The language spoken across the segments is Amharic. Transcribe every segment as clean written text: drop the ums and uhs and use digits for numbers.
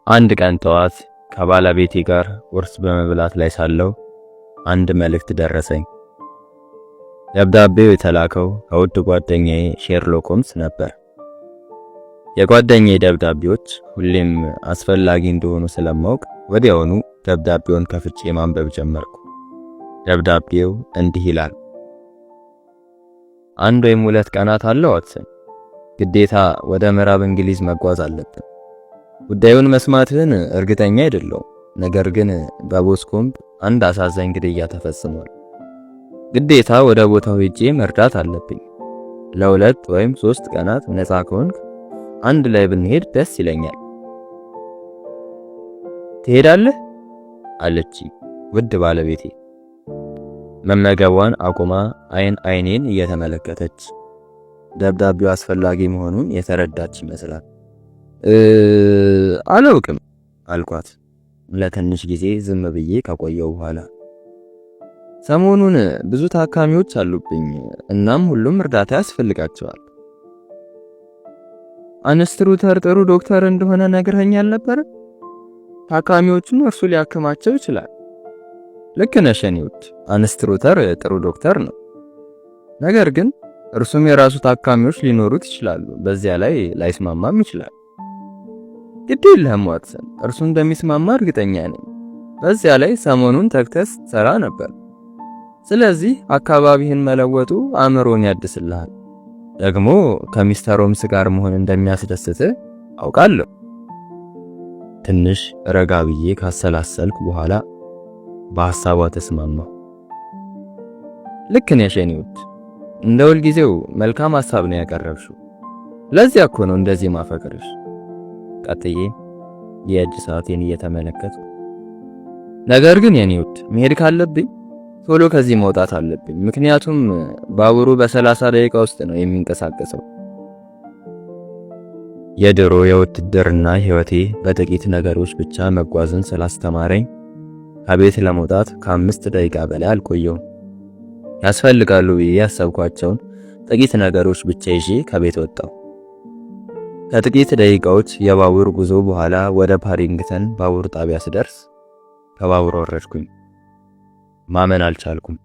አንድ ቀን ጠዋት ከባለቤቴ ጋር ቁርስ በመብላት ላይ ሳለሁ አንድ መልእክት ደረሰኝ። ደብዳቤው የተላከው ከውድ ጓደኛዬ ሼርሎክ ሆምስ ነበር። የጓደኛዬ ደብዳቤዎች ሁሌም አስፈላጊ እንደሆኑ ስለማውቅ ወዲያውኑ ደብዳቤውን ከፍቼ ማንበብ ጀመርኩ። ደብዳቤው እንዲህ ይላል። አንድ ወይም ሁለት ቀናት አለው ዋትሰን፣ ግዴታ ወደ ምዕራብ እንግሊዝ መጓዝ አለብን። ጉዳዩን መስማትህን እርግጠኛ አይደለሁም፣ ነገር ግን በቦስኮምብ አንድ አሳዛኝ ግድያ ተፈጽሟል። ግዴታ ወደ ቦታው ሄጄ መርዳት አለብኝ። ለሁለት ወይም 3 ቀናት ነፃ ከሆንክ አንድ ላይ ብንሄድ ደስ ይለኛል። ትሄዳለህ? አለች ውድ ባለቤቴ መመገቧን አቁማ አይኔን እየተመለከተች። ደብዳቤው አስፈላጊ መሆኑን የተረዳች ይመስላል። አላውቅም አልኳት ለትንሽ ጊዜ ዝም ብዬ ከቆየው በኋላ። ሰሞኑን ብዙ ታካሚዎች አሉብኝ፣ እናም ሁሉም እርዳታ ያስፈልጋቸዋል። አንስትሩተር ጥሩ ዶክተር እንደሆነ ነግረኸኛል ነበር። ታካሚዎቹን እርሱ ሊያክማቸው ይችላል። ልክ ነሽ የኔ ውድ፣ አንስትሩተር ጥሩ ዶክተር ነው። ነገር ግን እርሱም የራሱ ታካሚዎች ሊኖሩት ይችላሉ። በዚያ ላይ ላይስማማም ይችላል። ግድ የለህም ዋትሰን፣ እርሱ እንደሚስማማ እርግጠኛ ነኝ። በዚያ ላይ ሰሞኑን ተግተስ ሰራ ነበር። ስለዚህ አካባቢህን መለወጡ አእምሮን ያድስልሃል። ደግሞ ከሚስተር ሆምስ ጋር መሆን እንደሚያስደስትህ አውቃለሁ። ትንሽ ረጋ ብዬ ካሰላሰልኩ በኋላ በሐሳቧ ተስማማሁ። ልክ ነሽ የኔ ውድ፣ እንደ ሁልጊዜው መልካም ሐሳብ ነው ያቀረብሽው። ለዚያ እኮ ነው እንደዚህ ማፈቅርሽ። ቀጥዬ የእጅ ሰዓቴን እየተመለከትኩ፣ ነገር ግን የኔ ውድ መሄድ ካለብኝ ቶሎ ከዚህ መውጣት አለብኝ፣ ምክንያቱም ባቡሩ በ30 ደቂቃ ውስጥ ነው የሚንቀሳቀሰው። የድሮ የውትድርና ሕይወቴ በጥቂት ነገሮች ብቻ መጓዝን ስላስተማረኝ ከቤት ለመውጣት ከ5 ደቂቃ በላይ አልቆየውም። ያስፈልጋሉ ብዬ ያሰብኳቸውን ጥቂት ነገሮች ብቻ ይዤ ከቤት ወጣሁ። ከጥቂት ደቂቃዎች የባቡር ጉዞ በኋላ ወደ ፓሪንግተን ባቡር ጣቢያ ስደርስ ከባቡር ወረድኩኝ። ማመን አልቻልኩም።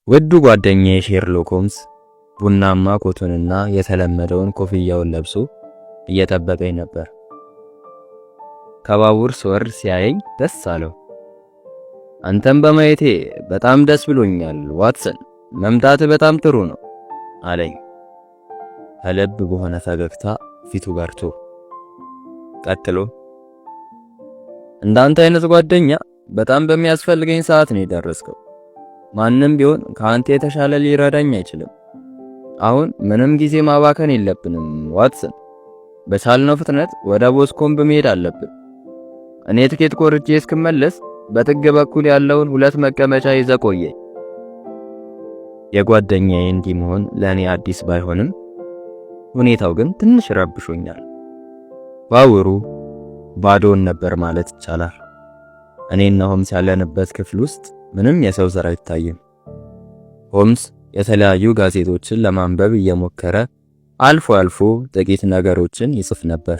ውዱ ጓደኛዬ ሼርሎክ ሆምስ ቡናማ ኮቱንና የተለመደውን ኮፍያውን ለብሶ እየጠበቀኝ ነበር። ከባቡር ስወርድ ሲያየኝ ደስ አለው። አንተም በማየቴ በጣም ደስ ብሎኛል ዋትሰን፣ መምጣት በጣም ጥሩ ነው አለኝ ከልብ በሆነ ፈገግታ ፊቱ በርቶ። ቀጥሎ እንዳንተ አይነት ጓደኛ በጣም በሚያስፈልገኝ ሰዓት ነው የደረስከው። ማንም ቢሆን ከአንተ የተሻለ ሊረዳኝ አይችልም። አሁን ምንም ጊዜ ማባከን የለብንም ዋትሰን፣ በቻልነው ፍጥነት ወደ ቦስኮምብ መሄድ አለብን። እኔ ትኬት ቆርጬ እስክመለስ በጥግ በኩል ያለውን 2 መቀመጫ ይዘህ ቆየኝ። የጓደኛዬ እንዲህ መሆን ለእኔ አዲስ ባይሆንም ሁኔታው ግን ትንሽ ረብሾኛል። ባቡሩ ባዶን ነበር ማለት ይቻላል። እኔና ሆምስ ያለንበት ክፍል ውስጥ ምንም የሰው ዘር አይታይም። ሆምስ የተለያዩ ጋዜጦችን ለማንበብ እየሞከረ አልፎ አልፎ ጥቂት ነገሮችን ይጽፍ ነበር።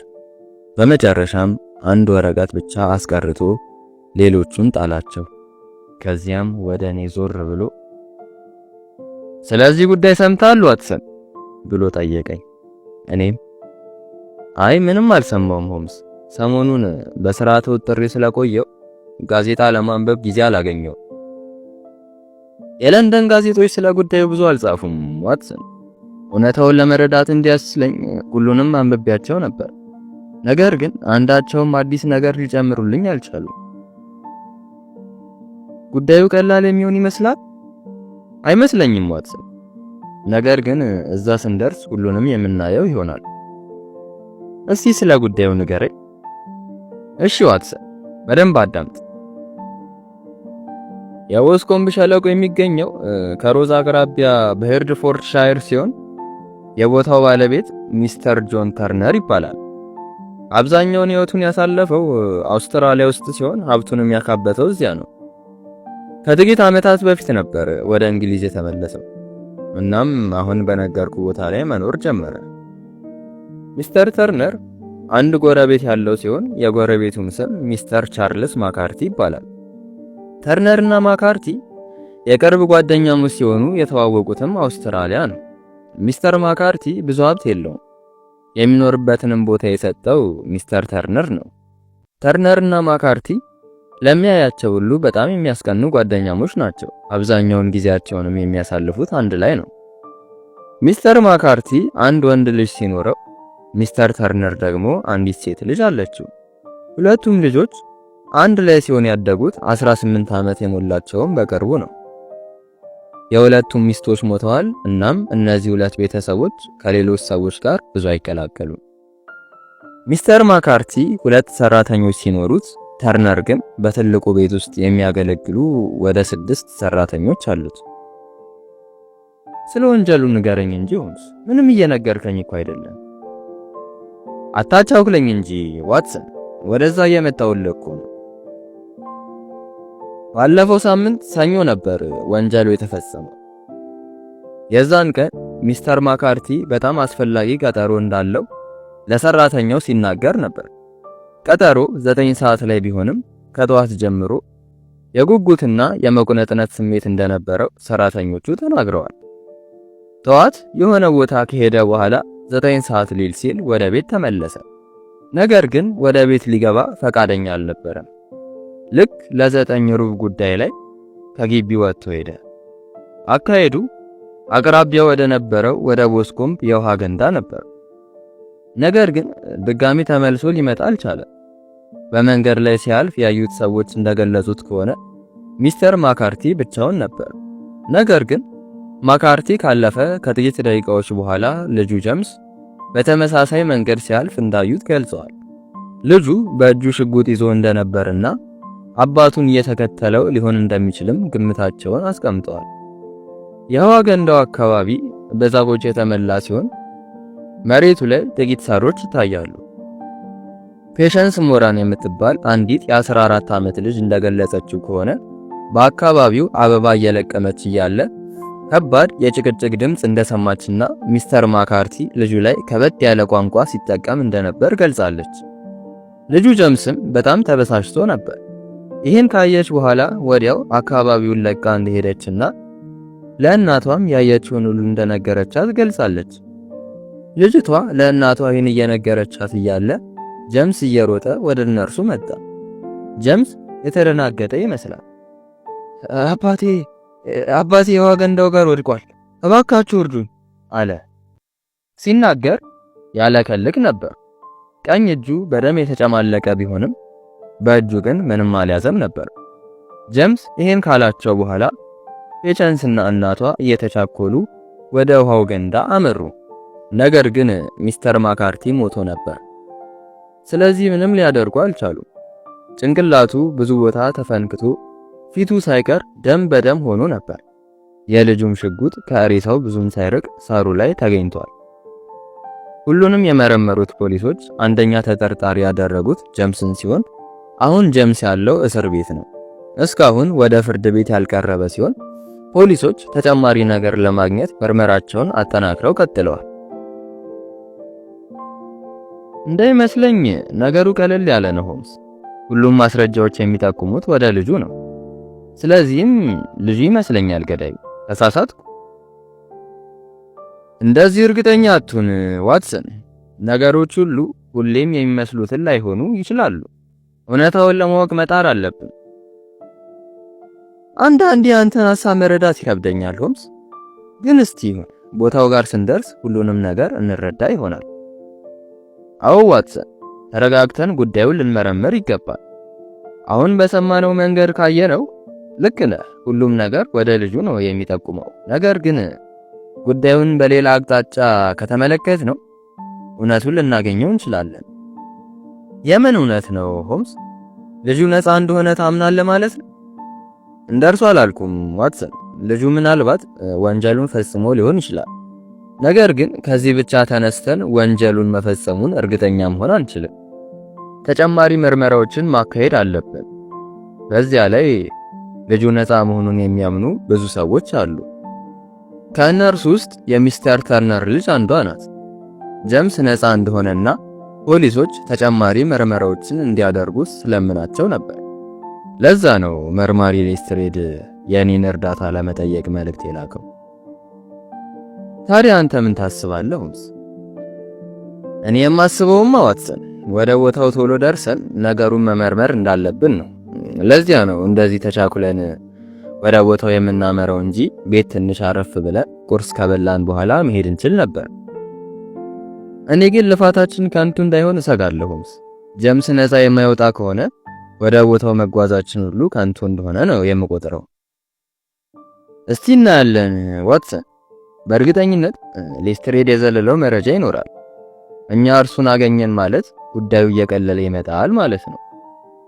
በመጨረሻም አንድ ወረቀት ብቻ አስቀርቶ ሌሎቹን ጣላቸው። ከዚያም ወደ እኔ ዞር ብሎ ስለዚህ ጉዳይ ሰምተሃል ዋትሰን ብሎ ጠየቀኝ። እኔም አይ ምንም አልሰማሁም ሆምስ፣ ሰሞኑን በስራ ተወጥሬ ስለቆየው ጋዜጣ ለማንበብ ጊዜ አላገኘው። የለንደን ጋዜጦች ስለ ጉዳዩ ብዙ አልጻፉም ዋትሰን። እውነታውን ለመረዳት እንዲያስችለኝ ሁሉንም አንብቤያቸው ነበር። ነገር ግን አንዳቸውም አዲስ ነገር ሊጨምሩልኝ አልቻሉም። ጉዳዩ ቀላል የሚሆን ይመስላል? አይመስለኝም ዋትሰን። ነገር ግን እዛ ስንደርስ ሁሉንም የምናየው ይሆናል። እስቲ ስለ ጉዳዩ ንገረኝ። እሺ ዋትሰን፣ በደንብ አዳምጥ። የቦስኮምብ ሸለቆ የሚገኘው ከሮዝ አቅራቢያ በሄርድፎርድሻየር ሲሆን የቦታው ባለቤት ሚስተር ጆን ተርነር ይባላል። አብዛኛውን ሕይወቱን ያሳለፈው አውስትራሊያ ውስጥ ሲሆን ሀብቱንም ያካበተው እዚያ ነው። ከጥቂት ዓመታት በፊት ነበር ወደ እንግሊዝ የተመለሰው። እናም አሁን በነገርኩ ቦታ ላይ መኖር ጀመረ። ሚስተር ተርነር አንድ ጎረቤት ያለው ሲሆን የጎረቤቱም ስም ሚስተር ቻርልስ ማካርቲ ይባላል። ተርነር እና ማካርቲ የቅርብ ጓደኛሞች ሲሆኑ የተዋወቁትም አውስትራሊያ ነው። ሚስተር ማካርቲ ብዙ ሀብት የለውም። የሚኖርበትንም ቦታ የሰጠው ሚስተር ተርነር ነው። ተርነር እና ማካርቲ ለሚያያቸው ሁሉ በጣም የሚያስቀኑ ጓደኛሞች ናቸው። አብዛኛውን ጊዜያቸውንም የሚያሳልፉት አንድ ላይ ነው። ሚስተር ማካርቲ አንድ ወንድ ልጅ ሲኖረው ሚስተር ተርነር ደግሞ አንዲት ሴት ልጅ አለችው። ሁለቱም ልጆች አንድ ላይ ሲሆን ያደጉት 18 ዓመት የሞላቸውም በቅርቡ ነው። የሁለቱም ሚስቶች ሞተዋል። እናም እነዚህ ሁለት ቤተሰቦች ከሌሎች ሰዎች ጋር ብዙ አይቀላቀሉም። ሚስተር ማካርቲ ሁለት ሰራተኞች ሲኖሩት ተርነር ግን በትልቁ ቤት ውስጥ የሚያገለግሉ ወደ 6 ሰራተኞች አሉት። ስለ ወንጀሉ ንገረኝ እንጂ ሆምስ፣ ምንም እየነገርከኝ እኮ አይደለም። አታቻውክለኝ እንጂ ዋትሰን፣ ወደዛ እየመጣሁልህ እኮ ነው። ባለፈው ሳምንት ሰኞ ነበር ወንጀሉ የተፈጸመው። የዛን ቀን ሚስተር ማካርቲ በጣም አስፈላጊ ቀጠሮ እንዳለው ለሰራተኛው ሲናገር ነበር። ቀጠሮ 9 ሰዓት ላይ ቢሆንም ከጠዋት ጀምሮ የጉጉትና የመቁነጥነት ስሜት እንደነበረው ሰራተኞቹ ተናግረዋል። ጠዋት የሆነ ቦታ ከሄደ በኋላ 9 ሰዓት ሊል ሲል ወደ ቤት ተመለሰ። ነገር ግን ወደ ቤት ሊገባ ፈቃደኛ አልነበረም። ልክ ለ9 ሩብ ጉዳይ ላይ ከግቢ ወጥቶ ሄደ። አካሄዱ አቅራቢያው ወደ ነበረው ወደ ቦስኮምብ የውሃ ገንዳ ነበር። ነገር ግን ድጋሚ ተመልሶ ሊመጣ አልቻለም። በመንገድ ላይ ሲያልፍ ያዩት ሰዎች እንደገለጹት ከሆነ ሚስተር ማካርቲ ብቻውን ነበር። ነገር ግን ማካርቲ ካለፈ ከጥቂት ደቂቃዎች በኋላ ልጁ ጀምስ በተመሳሳይ መንገድ ሲያልፍ እንዳዩት ገልጸዋል። ልጁ በእጁ ሽጉጥ ይዞ እንደነበርና አባቱን እየተከተለው ሊሆን እንደሚችልም ግምታቸውን አስቀምጠዋል። የውሃ ገንዳው አካባቢ በዛፎች የተሞላ ሲሆን መሬቱ ላይ ጥቂት ሳሮች ይታያሉ። ፔሸንስ ሞራን የምትባል አንዲት የ14 ዓመት ልጅ እንደገለጸችው ከሆነ በአካባቢው አበባ እየለቀመች እያለ ከባድ የጭቅጭቅ ድምፅ እንደሰማችና ሚስተር ማካርቲ ልጁ ላይ ከበድ ያለ ቋንቋ ሲጠቀም እንደነበር ገልጻለች። ልጁ ጀምስም በጣም ተበሳጭቶ ነበር። ይህን ካየች በኋላ ወዲያው አካባቢውን ለቃ እንደሄደችና ለእናቷም ያየችውን ሁሉ እንደነገረቻት ገልጻለች። ልጅቷ ለእናቷ ይህን እየነገረቻት እያለ ጀምስ እየሮጠ ወደ እነርሱ መጣ። ጀምስ የተደናገጠ ይመስላል። አባቴ የውሃ ገንዳው ጋር ወድቋል፣ እባካችሁ እርዱኝ አለ። ሲናገር ያለከልክ ነበር። ቀኝ እጁ በደም የተጨማለቀ ቢሆንም በእጁ ግን ምንም አልያዘም ነበር። ጀምስ ይሄን ካላቸው በኋላ ፔሸንስና እናቷ እየተቻኮሉ ወደ ውሃው ገንዳ አመሩ። ነገር ግን ሚስተር ማካርቲ ሞቶ ነበር። ስለዚህ ምንም ሊያደርጉ አልቻሉም። ጭንቅላቱ ብዙ ቦታ ተፈንክቶ ፊቱ ሳይቀር ደም በደም ሆኖ ነበር። የልጁም ሽጉጥ ከሬሳው ብዙም ሳይርቅ ሳሩ ላይ ተገኝቷል። ሁሉንም የመረመሩት ፖሊሶች አንደኛ ተጠርጣሪ ያደረጉት ጀምስን ሲሆን አሁን ጀምስ ያለው እስር ቤት ነው። እስካሁን ወደ ፍርድ ቤት ያልቀረበ ሲሆን ፖሊሶች ተጨማሪ ነገር ለማግኘት ምርመራቸውን አጠናክረው ቀጥለዋል። እንደሚመስለኝ ነገሩ ቀለል ያለ ነው ሆምስ። ሁሉም ማስረጃዎች የሚጠቁሙት ወደ ልጁ ነው። ስለዚህም ልጁ ይመስለኛል ገዳዩ። ተሳሳትኩ? እንደዚህ እርግጠኛ አትሁን ዋትሰን። ነገሮች ሁሉ ሁሌም የሚመስሉትን ላይሆኑ ይችላሉ። እውነታውን ለማወቅ መጣር አለብን። አንዳንዴ አንተን ሐሳብ መረዳት ይከብደኛል ሆምስ። ግን እስቲ ቦታው ጋር ስንደርስ ሁሉንም ነገር እንረዳ ይሆናል። አዎ ዋትሰን፣ ተረጋግተን ጉዳዩን ልንመረምር ይገባል። አሁን በሰማነው መንገድ ካየነው ልክ ነህ። ሁሉም ነገር ወደ ልጁ ነው የሚጠቁመው። ነገር ግን ጉዳዩን በሌላ አቅጣጫ ከተመለከት ነው እውነቱን ልናገኘው እንችላለን። የምን እውነት ነው ሆምስ? ልጁ ነፃ እንደሆነ ታምናለህ ማለት ነው? እንደርሱ አላልኩም ዋትሰን። ልጁ ምናልባት ወንጀሉን ፈጽሞ ሊሆን ይችላል። ነገር ግን ከዚህ ብቻ ተነስተን ወንጀሉን መፈጸሙን እርግጠኛ መሆን አንችልም። ተጨማሪ ምርመራዎችን ማካሄድ አለብን። በዚያ ላይ ልጁ ነፃ መሆኑን የሚያምኑ ብዙ ሰዎች አሉ። ከእነርሱ ውስጥ የሚስተር ተርነር ልጅ አንዷ ናት። ጀምስ ነፃ እንደሆነና ፖሊሶች ተጨማሪ ምርመራዎችን እንዲያደርጉ ስለምናቸው ነበር። ለዛ ነው መርማሪ ሌስትሬድ የኔን እርዳታ ለመጠየቅ መልእክት የላከው። ታዲያ አንተ ምን ታስባለህ ሆምስ? እኔ የማስበውማ ዋትሰን ወደ ቦታው ቶሎ ደርሰን ነገሩን መመርመር እንዳለብን ነው። ለዚያ ነው እንደዚህ ተቻኩለን ወደ ቦታው የምናመራው እንጂ ቤት ትንሽ አረፍ ብለን ቁርስ ከበላን በኋላ መሄድ እንችል ነበር። እኔ ግን ልፋታችን ከንቱ እንዳይሆን እሰጋለሁ ሆምስ። ጀምስ ነፃ የማይወጣ ከሆነ ወደ ቦታው መጓዛችን ሁሉ ከንቱ እንደሆነ ነው የምቆጥረው። እስቲ እናያለን ዋትሰን። በእርግጠኝነት ሌስትሬድ የዘለለው መረጃ ይኖራል። እኛ እርሱን አገኘን ማለት ጉዳዩ እየቀለለ ይመጣል ማለት ነው።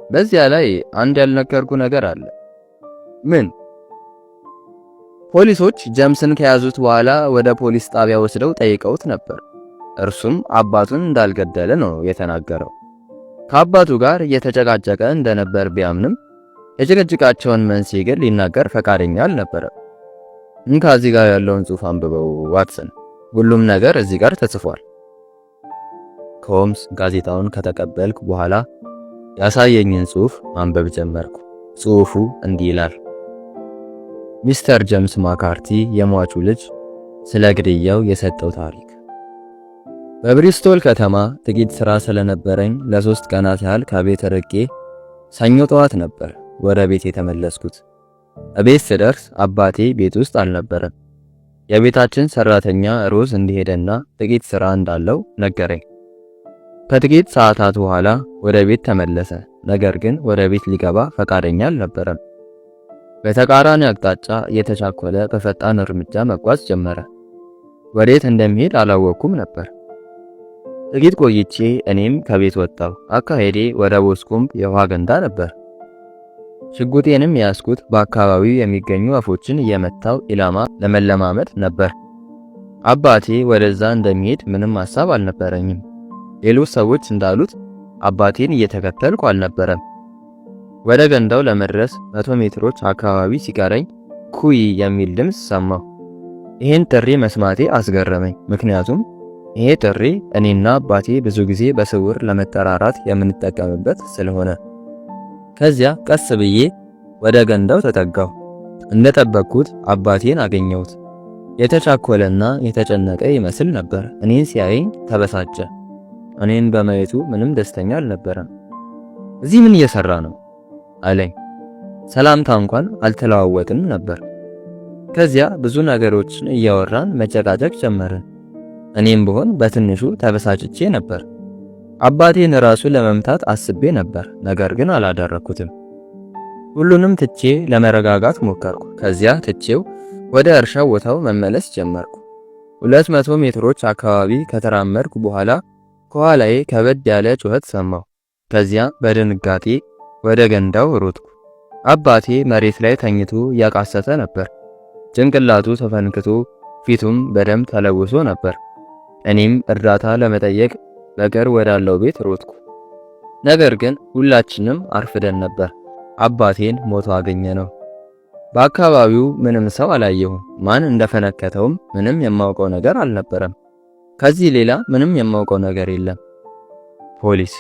በዚያ ላይ አንድ ያልነገርኩ ነገር አለ። ምን? ፖሊሶች ጀምስን ከያዙት በኋላ ወደ ፖሊስ ጣቢያ ወስደው ጠይቀውት ነበር። እርሱም አባቱን እንዳልገደለ ነው የተናገረው። ከአባቱ ጋር እየተጨቃጨቀ እንደነበር ቢያምንም የጭቅጭቃቸውን መንስኤ ግን ሊናገር ፈቃደኛ አልነበረም። ከዚህ ጋር ያለውን ጽሑፍ አንብበው ዋትሰን። ሁሉም ነገር እዚህ ጋር ተጽፏል። ከሆምስ ጋዜጣውን ከተቀበልኩ በኋላ ያሳየኝን ጽሑፍ ማንበብ ጀመርኩ። ጽሑፉ እንዲህ ይላል። ሚስተር ጀምስ ማካርቲ የሟቹ ልጅ ስለ ግድያው የሰጠው ታሪክ። በብሪስቶል ከተማ ጥቂት ሥራ ስለነበረኝ ለ3 ቀናት ያህል ከቤት ርቄ ሰኞ ጠዋት ነበር ወደ ቤት የተመለስኩት። እቤት ስደርስ አባቴ ቤት ውስጥ አልነበረም። የቤታችን ሰራተኛ ሮዝ እንደሄደና ጥቂት ሥራ እንዳለው ነገረኝ። ከጥቂት ሰዓታት በኋላ ወደ ቤት ተመለሰ። ነገር ግን ወደ ቤት ሊገባ ፈቃደኛ አልነበረም። በተቃራኒ አቅጣጫ እየተቻኮለ በፈጣን እርምጃ መጓዝ ጀመረ። ወዴት እንደሚሄድ አላወኩም ነበር። ጥቂት ቆይቼ እኔም ከቤት ወጣሁ። አካሄዴ ወደ ቦስኮምብ የውሃ ገንዳ ነበር። ሽጉጤንም ያስኩት በአካባቢው የሚገኙ ወፎችን እየመታው ኢላማ ለመለማመድ ነበር። አባቴ ወደዛ እንደሚሄድ ምንም ሐሳብ አልነበረኝም። ሌሎች ሰዎች እንዳሉት አባቴን እየተከተልኩ አልነበረም። ወደ ገንዳው ለመድረስ 100 ሜትሮች አካባቢ ሲቀረኝ ኩይ የሚል ድምፅ ሰማሁ። ይህን ጥሪ መስማቴ አስገረመኝ። ምክንያቱም ይሄ ጥሪ እኔና አባቴ ብዙ ጊዜ በስውር ለመጠራራት የምንጠቀምበት ስለሆነ። ከዚያ ቀስ ብዬ ወደ ገንዳው ተጠጋሁ። እንደጠበቅኩት አባቴን አገኘሁት። የተቻኮለና የተጨነቀ ይመስል ነበር። እኔን ሲያየኝ ተበሳጨ። እኔን በማየቱ ምንም ደስተኛ አልነበረም። እዚህ ምን እየሰራ ነው አለኝ። ሰላምታ እንኳን አልተለዋወጥም ነበር። ከዚያ ብዙ ነገሮችን እያወራን መጨቃጨቅ ጀመርን። እኔም ብሆን በትንሹ ተበሳጭቼ ነበር። አባቴን ራሱ ለመምታት አስቤ ነበር፣ ነገር ግን አላደረኩትም። ሁሉንም ትቼ ለመረጋጋት ሞከርኩ። ከዚያ ትቼው ወደ እርሻ ቦታው መመለስ ጀመርኩ። 200 ሜትሮች አካባቢ ከተራመድኩ በኋላ ከኋላዬ ከበድ ያለ ጩኸት ሰማሁ። ከዚያ በድንጋጤ ወደ ገንዳው ሮጥኩ። አባቴ መሬት ላይ ተኝቶ እያቃሰተ ነበር። ጭንቅላቱ ተፈንክቶ ፊቱም በደም ተለውሶ ነበር። እኔም እርዳታ ለመጠየቅ በቅርብ ወዳለው ቤት ሮጥኩ። ነገር ግን ሁላችንም አርፍደን ነበር። አባቴን ሞቶ አገኘነው። በአካባቢው ምንም ሰው አላየሁም። ማን እንደፈነከተውም ምንም የማውቀው ነገር አልነበረም። ከዚህ ሌላ ምንም የማውቀው ነገር የለም። ፖሊስ።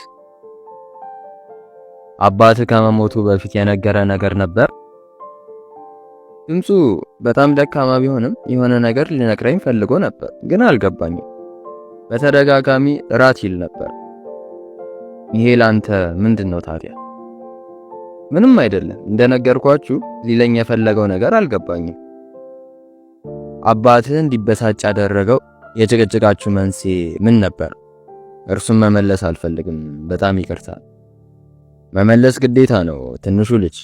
አባት ከመሞቱ በፊት የነገረ ነገር ነበር? ድምፁ በጣም ደካማ ቢሆንም የሆነ ነገር ሊነግረኝ ፈልጎ ነበር፣ ግን አልገባኝም። በተደጋጋሚ እራት ይል ነበር። ይሄ ላንተ ምንድነው ታዲያ? ምንም አይደለም። እንደነገርኳችሁ ሊለኝ የፈለገው ነገር አልገባኝም። አባትህ እንዲበሳጭ ያደረገው የጭቅጭቃችሁ መንስኤ ምን ነበር? እርሱም መመለስ አልፈልግም። በጣም ይቅርታ። መመለስ ግዴታ ነው ትንሹ ልጅ፣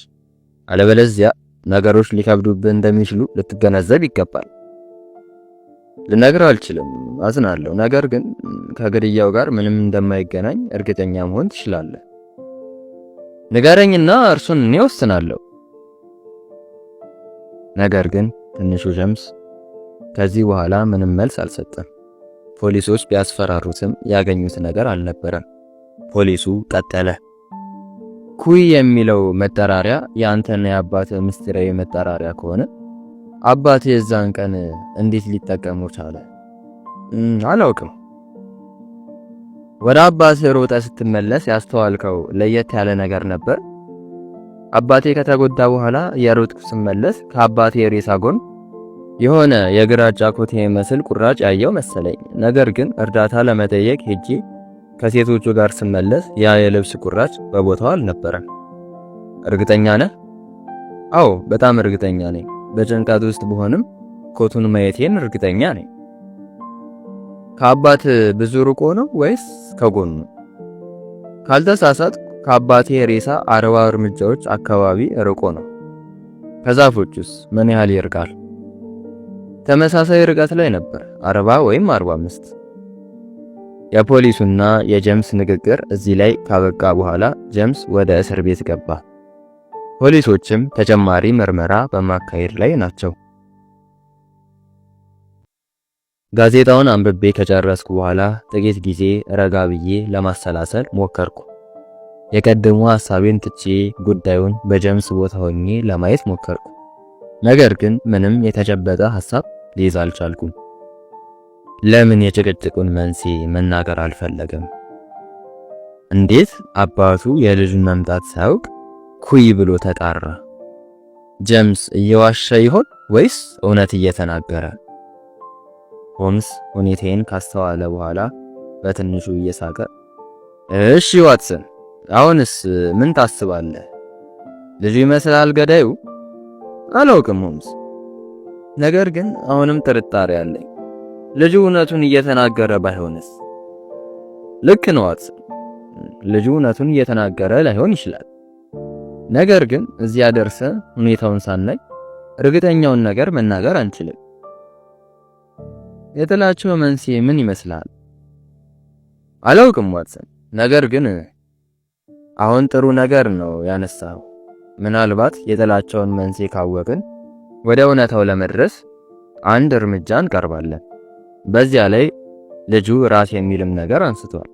አለበለዚያ ነገሮች ሊከብዱብህ እንደሚችሉ ልትገነዘብ ይገባል። ልነግርህ አልችልም፣ አዝናለሁ። ነገር ግን ከግድያው ጋር ምንም እንደማይገናኝ እርግጠኛ መሆን ትችላለህ። ንገረኝና እርሱን እኔ ወስናለሁ። ነገር ግን ትንሹ ጀምስ ከዚህ በኋላ ምንም መልስ አልሰጠም። ፖሊሶች ቢያስፈራሩትም ያገኙት ነገር አልነበረም። ፖሊሱ ቀጠለ። ኩይ የሚለው መጠራሪያ የአንተና የአባትህ ምስጢራዊ መጠራሪያ ከሆነ አባትህ የዛን ቀን እንዴት ሊጠቀሙ ቻለ? አላውቅም። ወደ አባቴ ሮጠ ስትመለስ ያስተዋልከው ለየት ያለ ነገር ነበር? አባቴ ከተጎዳ በኋላ የሮጥኩ ስመለስ ከአባቴ ሬሳ ጎን የሆነ የግራጫ ኮቴ መስል ቁራጭ ያየው መሰለኝ። ነገር ግን እርዳታ ለመጠየቅ ሄጄ ከሴቶቹ ጋር ስመለስ ያ የልብስ ቁራጭ በቦታው አልነበረም። እርግጠኛ ነህ? አዎ በጣም እርግጠኛ ነኝ። በጭንቀት ውስጥ ብሆንም ኮቱን ማየቴን እርግጠኛ ነኝ። ከአባት ብዙ ርቆ ነው ወይስ ከጎኑ? ካልተሳሳት ከአባቴ ሬሳ 40 እርምጃዎች አካባቢ ርቆ ነው። ከዛፎቹስ ምን ያህል ይርቃል? ተመሳሳይ ርቀት ላይ ነበር፣ 40 ወይም 45። የፖሊሱና የጄምስ ንግግር እዚህ ላይ ካበቃ በኋላ ጄምስ ወደ እስር ቤት ገባ። ፖሊሶችም ተጨማሪ ምርመራ በማካሄድ ላይ ናቸው። ጋዜጣውን አንብቤ ከጨረስኩ በኋላ ጥቂት ጊዜ ረጋ ብዬ ለማሰላሰል ሞከርኩ። የቀደሙ ሐሳቤን ትቼ ጉዳዩን በጄምስ ቦታ ሆኜ ለማየት ሞከርኩ። ነገር ግን ምንም የተጨበጠ ሐሳብ ሊይዝ አልቻልኩም። ለምን የጭቅጭቁን መንስኤ መናገር አልፈለገም? እንዴት አባቱ የልጁን መምጣት ሳያውቅ ኩይ ብሎ ተጣራ? ጄምስ እየዋሸ ይሆን ወይስ እውነት እየተናገረ? ሆምስ ሁኔታዬን ካስተዋለ በኋላ በትንሹ እየሳቀ እሺ ዋትሰን፣ አሁንስ ምን ታስባለህ? ልጁ ይመስላል ገዳዩ? አላውቅም ሆምስ፣ ነገር ግን አሁንም ጥርጣሬ አለኝ። ልጁ እውነቱን እየተናገረ ባይሆንስ? ልክ ነው ዋትሰን፣ ልጁ እውነቱን እየተናገረ ላይሆን ይችላል። ነገር ግን እዚያ ደርሰ ሁኔታውን ሳናይ እርግጠኛውን ነገር መናገር አንችልም። የጥላቸው መንስኤ ምን ይመስላል? አላውቅም ዋትሰን፣ ነገር ግን አሁን ጥሩ ነገር ነው ያነሳው። ምናልባት የጥላቸውን መንስኤ ካወቅን ወደ እውነታው ለመድረስ አንድ እርምጃ እንቀርባለን። በዚያ ላይ ልጁ ራስ የሚልም ነገር አንስቷል።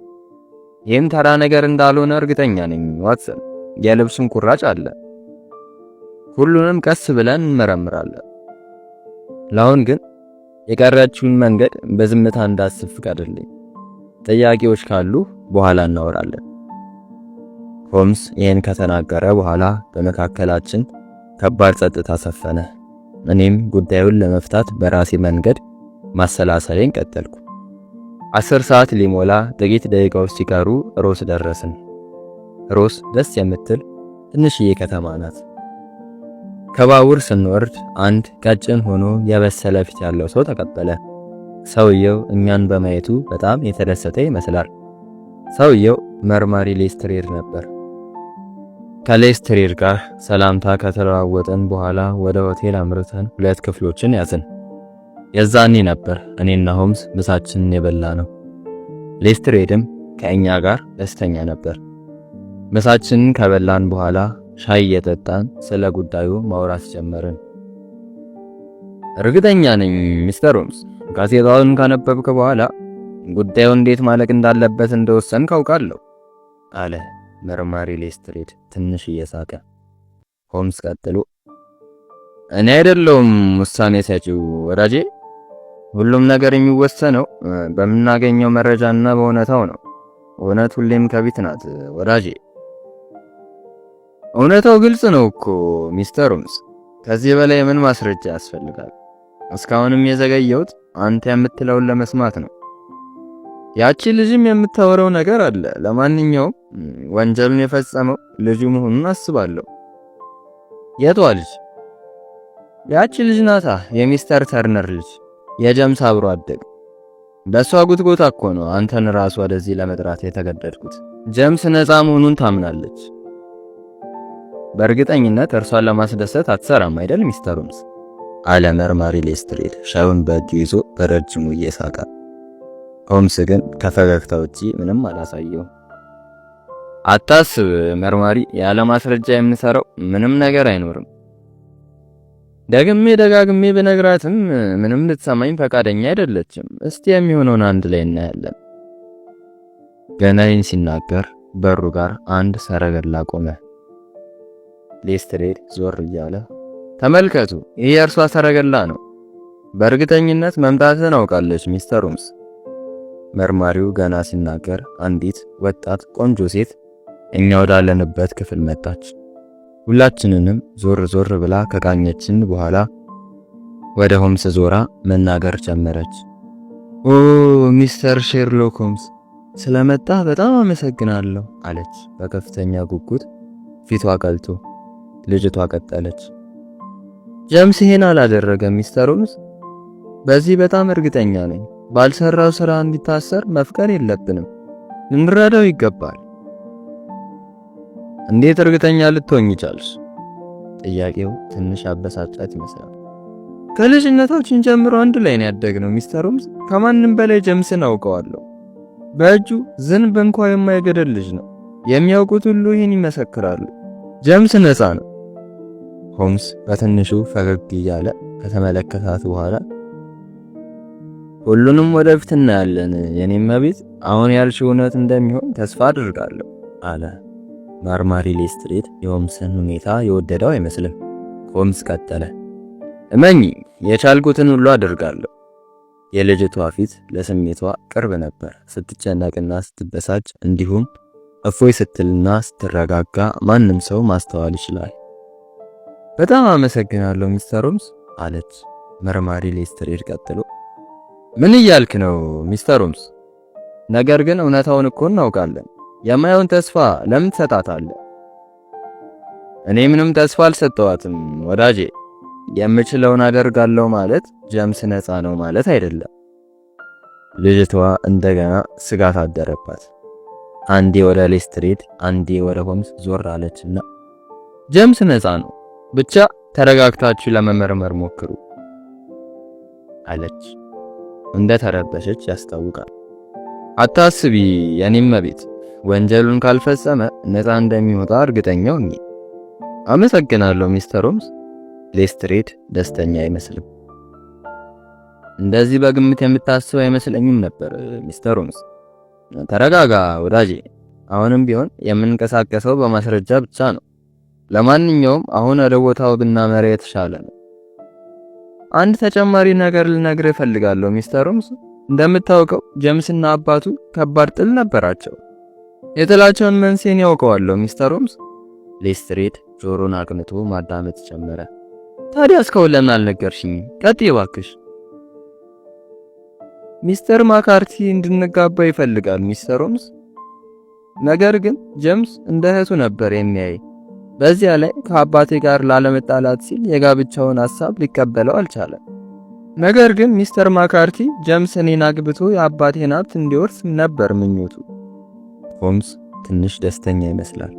ይህም ተራ ነገር እንዳልሆነ እርግጠኛ ነኝ ዋትሰን። የልብሱን ቁራጭ አለ። ሁሉንም ቀስ ብለን እንመረምራለን። ለአሁን ግን የቀረችውን መንገድ በዝምታ እንዳስብ ፍቀድልኝ። ጥያቄዎች ካሉ በኋላ እናወራለን። ሆምስ ይህን ከተናገረ በኋላ በመካከላችን ከባድ ጸጥታ ሰፈነ። እኔም ጉዳዩን ለመፍታት በራሴ መንገድ ማሰላሰሌን ቀጠልኩ። 10 ሰዓት ሊሞላ ጥቂት ደቂቃዎች ሲቀሩ ሮስ ደረስን። ሮስ ደስ የምትል ትንሽዬ ከተማ ናት። ከባቡር ስንወርድ አንድ ቀጭን ሆኖ የበሰለ ፊት ያለው ሰው ተቀበለ። ሰውየው እኛን በማየቱ በጣም የተደሰተ ይመስላል። ሰውየው መርማሪ ሌስትሬድ ነበር። ከሌስትሬድ ጋር ሰላምታ ከተለዋወጥን በኋላ ወደ ሆቴል አምርተን 2 ክፍሎችን ያዝን። የዛኔ ነበር እኔና ሆምስ ምሳችንን የበላ ነው። ሌስትሬድም ከእኛ ጋር ደስተኛ ነበር። ምሳችንን ከበላን በኋላ ሻይ እየጠጣን ስለ ጉዳዩ ማውራት ጀመርን። እርግጠኛ ነኝ ሚስተር ሆምስ፣ ጋዜጣውን ካነበብክ በኋላ ጉዳዩ እንዴት ማለቅ እንዳለበት እንደወሰንክ አውቃለሁ አለ መርማሪ ሌስትሬድ ትንሽ እየሳቀ። ሆምስ ቀጥሎ እኔ አይደለሁም ውሳኔ ሰጪው ወዳጄ፣ ሁሉም ነገር የሚወሰነው በምናገኘው መረጃና በእውነታው ነው። እውነት ሁሌም ከቢት ናት ወዳጄ። እውነታው ግልጽ ነው እኮ ሚስተር ሆምስ፣ ከዚህ በላይ ምን ማስረጃ ያስፈልጋል? እስካሁንም የዘገየሁት አንተ የምትለውን ለመስማት ነው። ያቺ ልጅም የምታወራው ነገር አለ። ለማንኛውም ወንጀሉን የፈጸመው ልጁ መሆኑን አስባለሁ። የቷ ልጅ? ያቺ ልጅ ናታ፣ የሚስተር ተርነር ልጅ፣ የጀምስ አብሮ አደግ። በሷ ጉትጎታ እኮ ነው አንተን ራሱ ወደዚህ ለመጥራት የተገደድኩት። ጀምስ ነፃ መሆኑን ታምናለች። በእርግጠኝነት እርሷን ለማስደሰት አትሰራም አይደል ሚስተር ሆምስ? አለ መርማሪ ሌስትሬድ ሻዩን በእጁ ይዞ በረጅሙ እየሳቀ። ሆምስ ግን ከፈገግታ ውጪ ምንም አላሳየው። አታስብ መርማሪ፣ ያለ ማስረጃ የምንሰራው ምንም ነገር አይኖርም። ደግሜ ደጋግሜ ብነግራትም ምንም ልትሰማኝ ፈቃደኛ አይደለችም። እስቲ የሚሆነውን አንድ ላይ እናያለን። ገና ይህን ሲናገር በሩ ጋር አንድ ሰረገላ ቆመ። ሌስትሬድ ዞር እያለ ተመልከቱ፣ ይህ የእርሷ ሰረገላ ነው። በእርግጠኝነት መምጣትን አውቃለች ሚስተር ሆምስ። መርማሪው ገና ሲናገር አንዲት ወጣት ቆንጆ ሴት እኛ ወዳለንበት ክፍል መጣች። ሁላችንንም ዞር ዞር ብላ ከቃኘችን በኋላ ወደ ሆምስ ዞራ መናገር ጀመረች። ኦ ሚስተር ሼርሎክ ሆምስ ስለመጣ በጣም አመሰግናለሁ አለች በከፍተኛ ጉጉት ፊቷ ቀልቶ። ልጅቷ ቀጠለች። ጀምስ ይሄን አላደረገም ሚስተር ሆምስ፣ በዚህ በጣም እርግጠኛ ነኝ። ባልሰራው ስራ እንዲታሰር መፍቀር የለብንም፣ ልንረዳው ይገባል። እንዴት እርግጠኛ ልትሆኝ ቻልሽ? ጥያቄው ትንሽ አበሳጫት ይመስላል። ከልጅነታችን ጀምሮ አንድ ላይ ነው ያደግነው ሚስተር ሆምስ። ከማንም በላይ ጀምስን አውቀዋለሁ። በእጁ ዝንብ እንኳን የማይገድል ልጅ ነው። የሚያውቁት ሁሉ ይህን ይመሰክራሉ። ጀምስ ነፃ ነው። ሆምስ በትንሹ ፈገግ እያለ ከተመለከታት በኋላ ሁሉንም ወደፊት እናያለን የኔም መቤት፣ አሁን ያልሽው እውነት እንደሚሆን ተስፋ አድርጋለሁ አለ። መርማሪ ሌስትሬድ የሆምስን ሁኔታ የወደደው አይመስልም። ሆምስ ቀጠለ። እመኚ፣ የቻልኩትን ሁሉ አድርጋለሁ። የልጅቷ ፊት ለስሜቷ ቅርብ ነበር። ስትጨነቅና ስትበሳጭ እንዲሁም እፎይ ስትልና ስትረጋጋ ማንም ሰው ማስተዋል ይችላል። በጣም አመሰግናለሁ ሚስተር ሆምስ አለች መርማሪ ሌስትሬድ ቀጥሎ። ምን እያልክ ነው ሚስተር ሆምስ? ነገር ግን እውነታውን እኮ እናውቃለን። የማየውን ተስፋ ለምን ትሰጣታለህ? እኔ ምንም ተስፋ አልሰጠዋትም ወዳጄ። የምችለውን አደርጋለሁ ማለት ጀምስ ነፃ ነው ማለት አይደለም። ልጅቷ እንደገና ስጋት አደረባት። አንዴ ወደ ሌስትሬድ አንዴ ወደ ሆምስ ዞር አለችና ጀምስ ነፃ ነው፣ ብቻ ተረጋግታችሁ ለመመርመር ሞክሩ አለች። እንደ ተረበሸች ያስታውቃል። አታስቢ የኔም መቤት፣ ወንጀሉን ካልፈጸመ ነፃ እንደሚወጣ እርግጠኛው ነኝ። አመሰግናለሁ ሚስተር ሆምስ። ሌስትሬድ ደስተኛ አይመስልም። እንደዚህ በግምት የምታስብ አይመስለኝም ነበር ሚስተር ሆምስ። ተረጋጋ ወዳጄ፣ አሁንም ቢሆን የምንቀሳቀሰው በማስረጃ ብቻ ነው። ለማንኛውም አሁን ወደ ቦታው ብናመራ የተሻለ ነው። አንድ ተጨማሪ ነገር ልነግርህ እፈልጋለሁ ሚስተር ሆምስ። እንደምታውቀው ጀምስና አባቱ ከባድ ጥል ነበራቸው። የጥላቸውን መንስኤን ያውቀዋለሁ ሚስተር ሆምስ። ሌስትሬድ ጆሮን አቅንቶ ማዳመጥ ጀመረ። ታዲያ እስካሁን ለምን አልነገርሽኝም? ቀጥይ እባክሽ። ሚስተር ማካርቲ እንድንጋባ ይፈልጋል ሚስተር ሆምስ። ነገር ግን ጀምስ እንደ እህቱ ነበር የሚያይ። በዚያ ላይ ከአባቴ ጋር ላለመጣላት ሲል የጋብቻውን ሐሳብ ሊቀበለው አልቻለም። ነገር ግን ሚስተር ማካርቲ ጀምስ እኔን አግብቶ የአባቴን ሀብት እንዲወርስ ነበር ምኞቱ። ሆምስ ትንሽ ደስተኛ ይመስላል።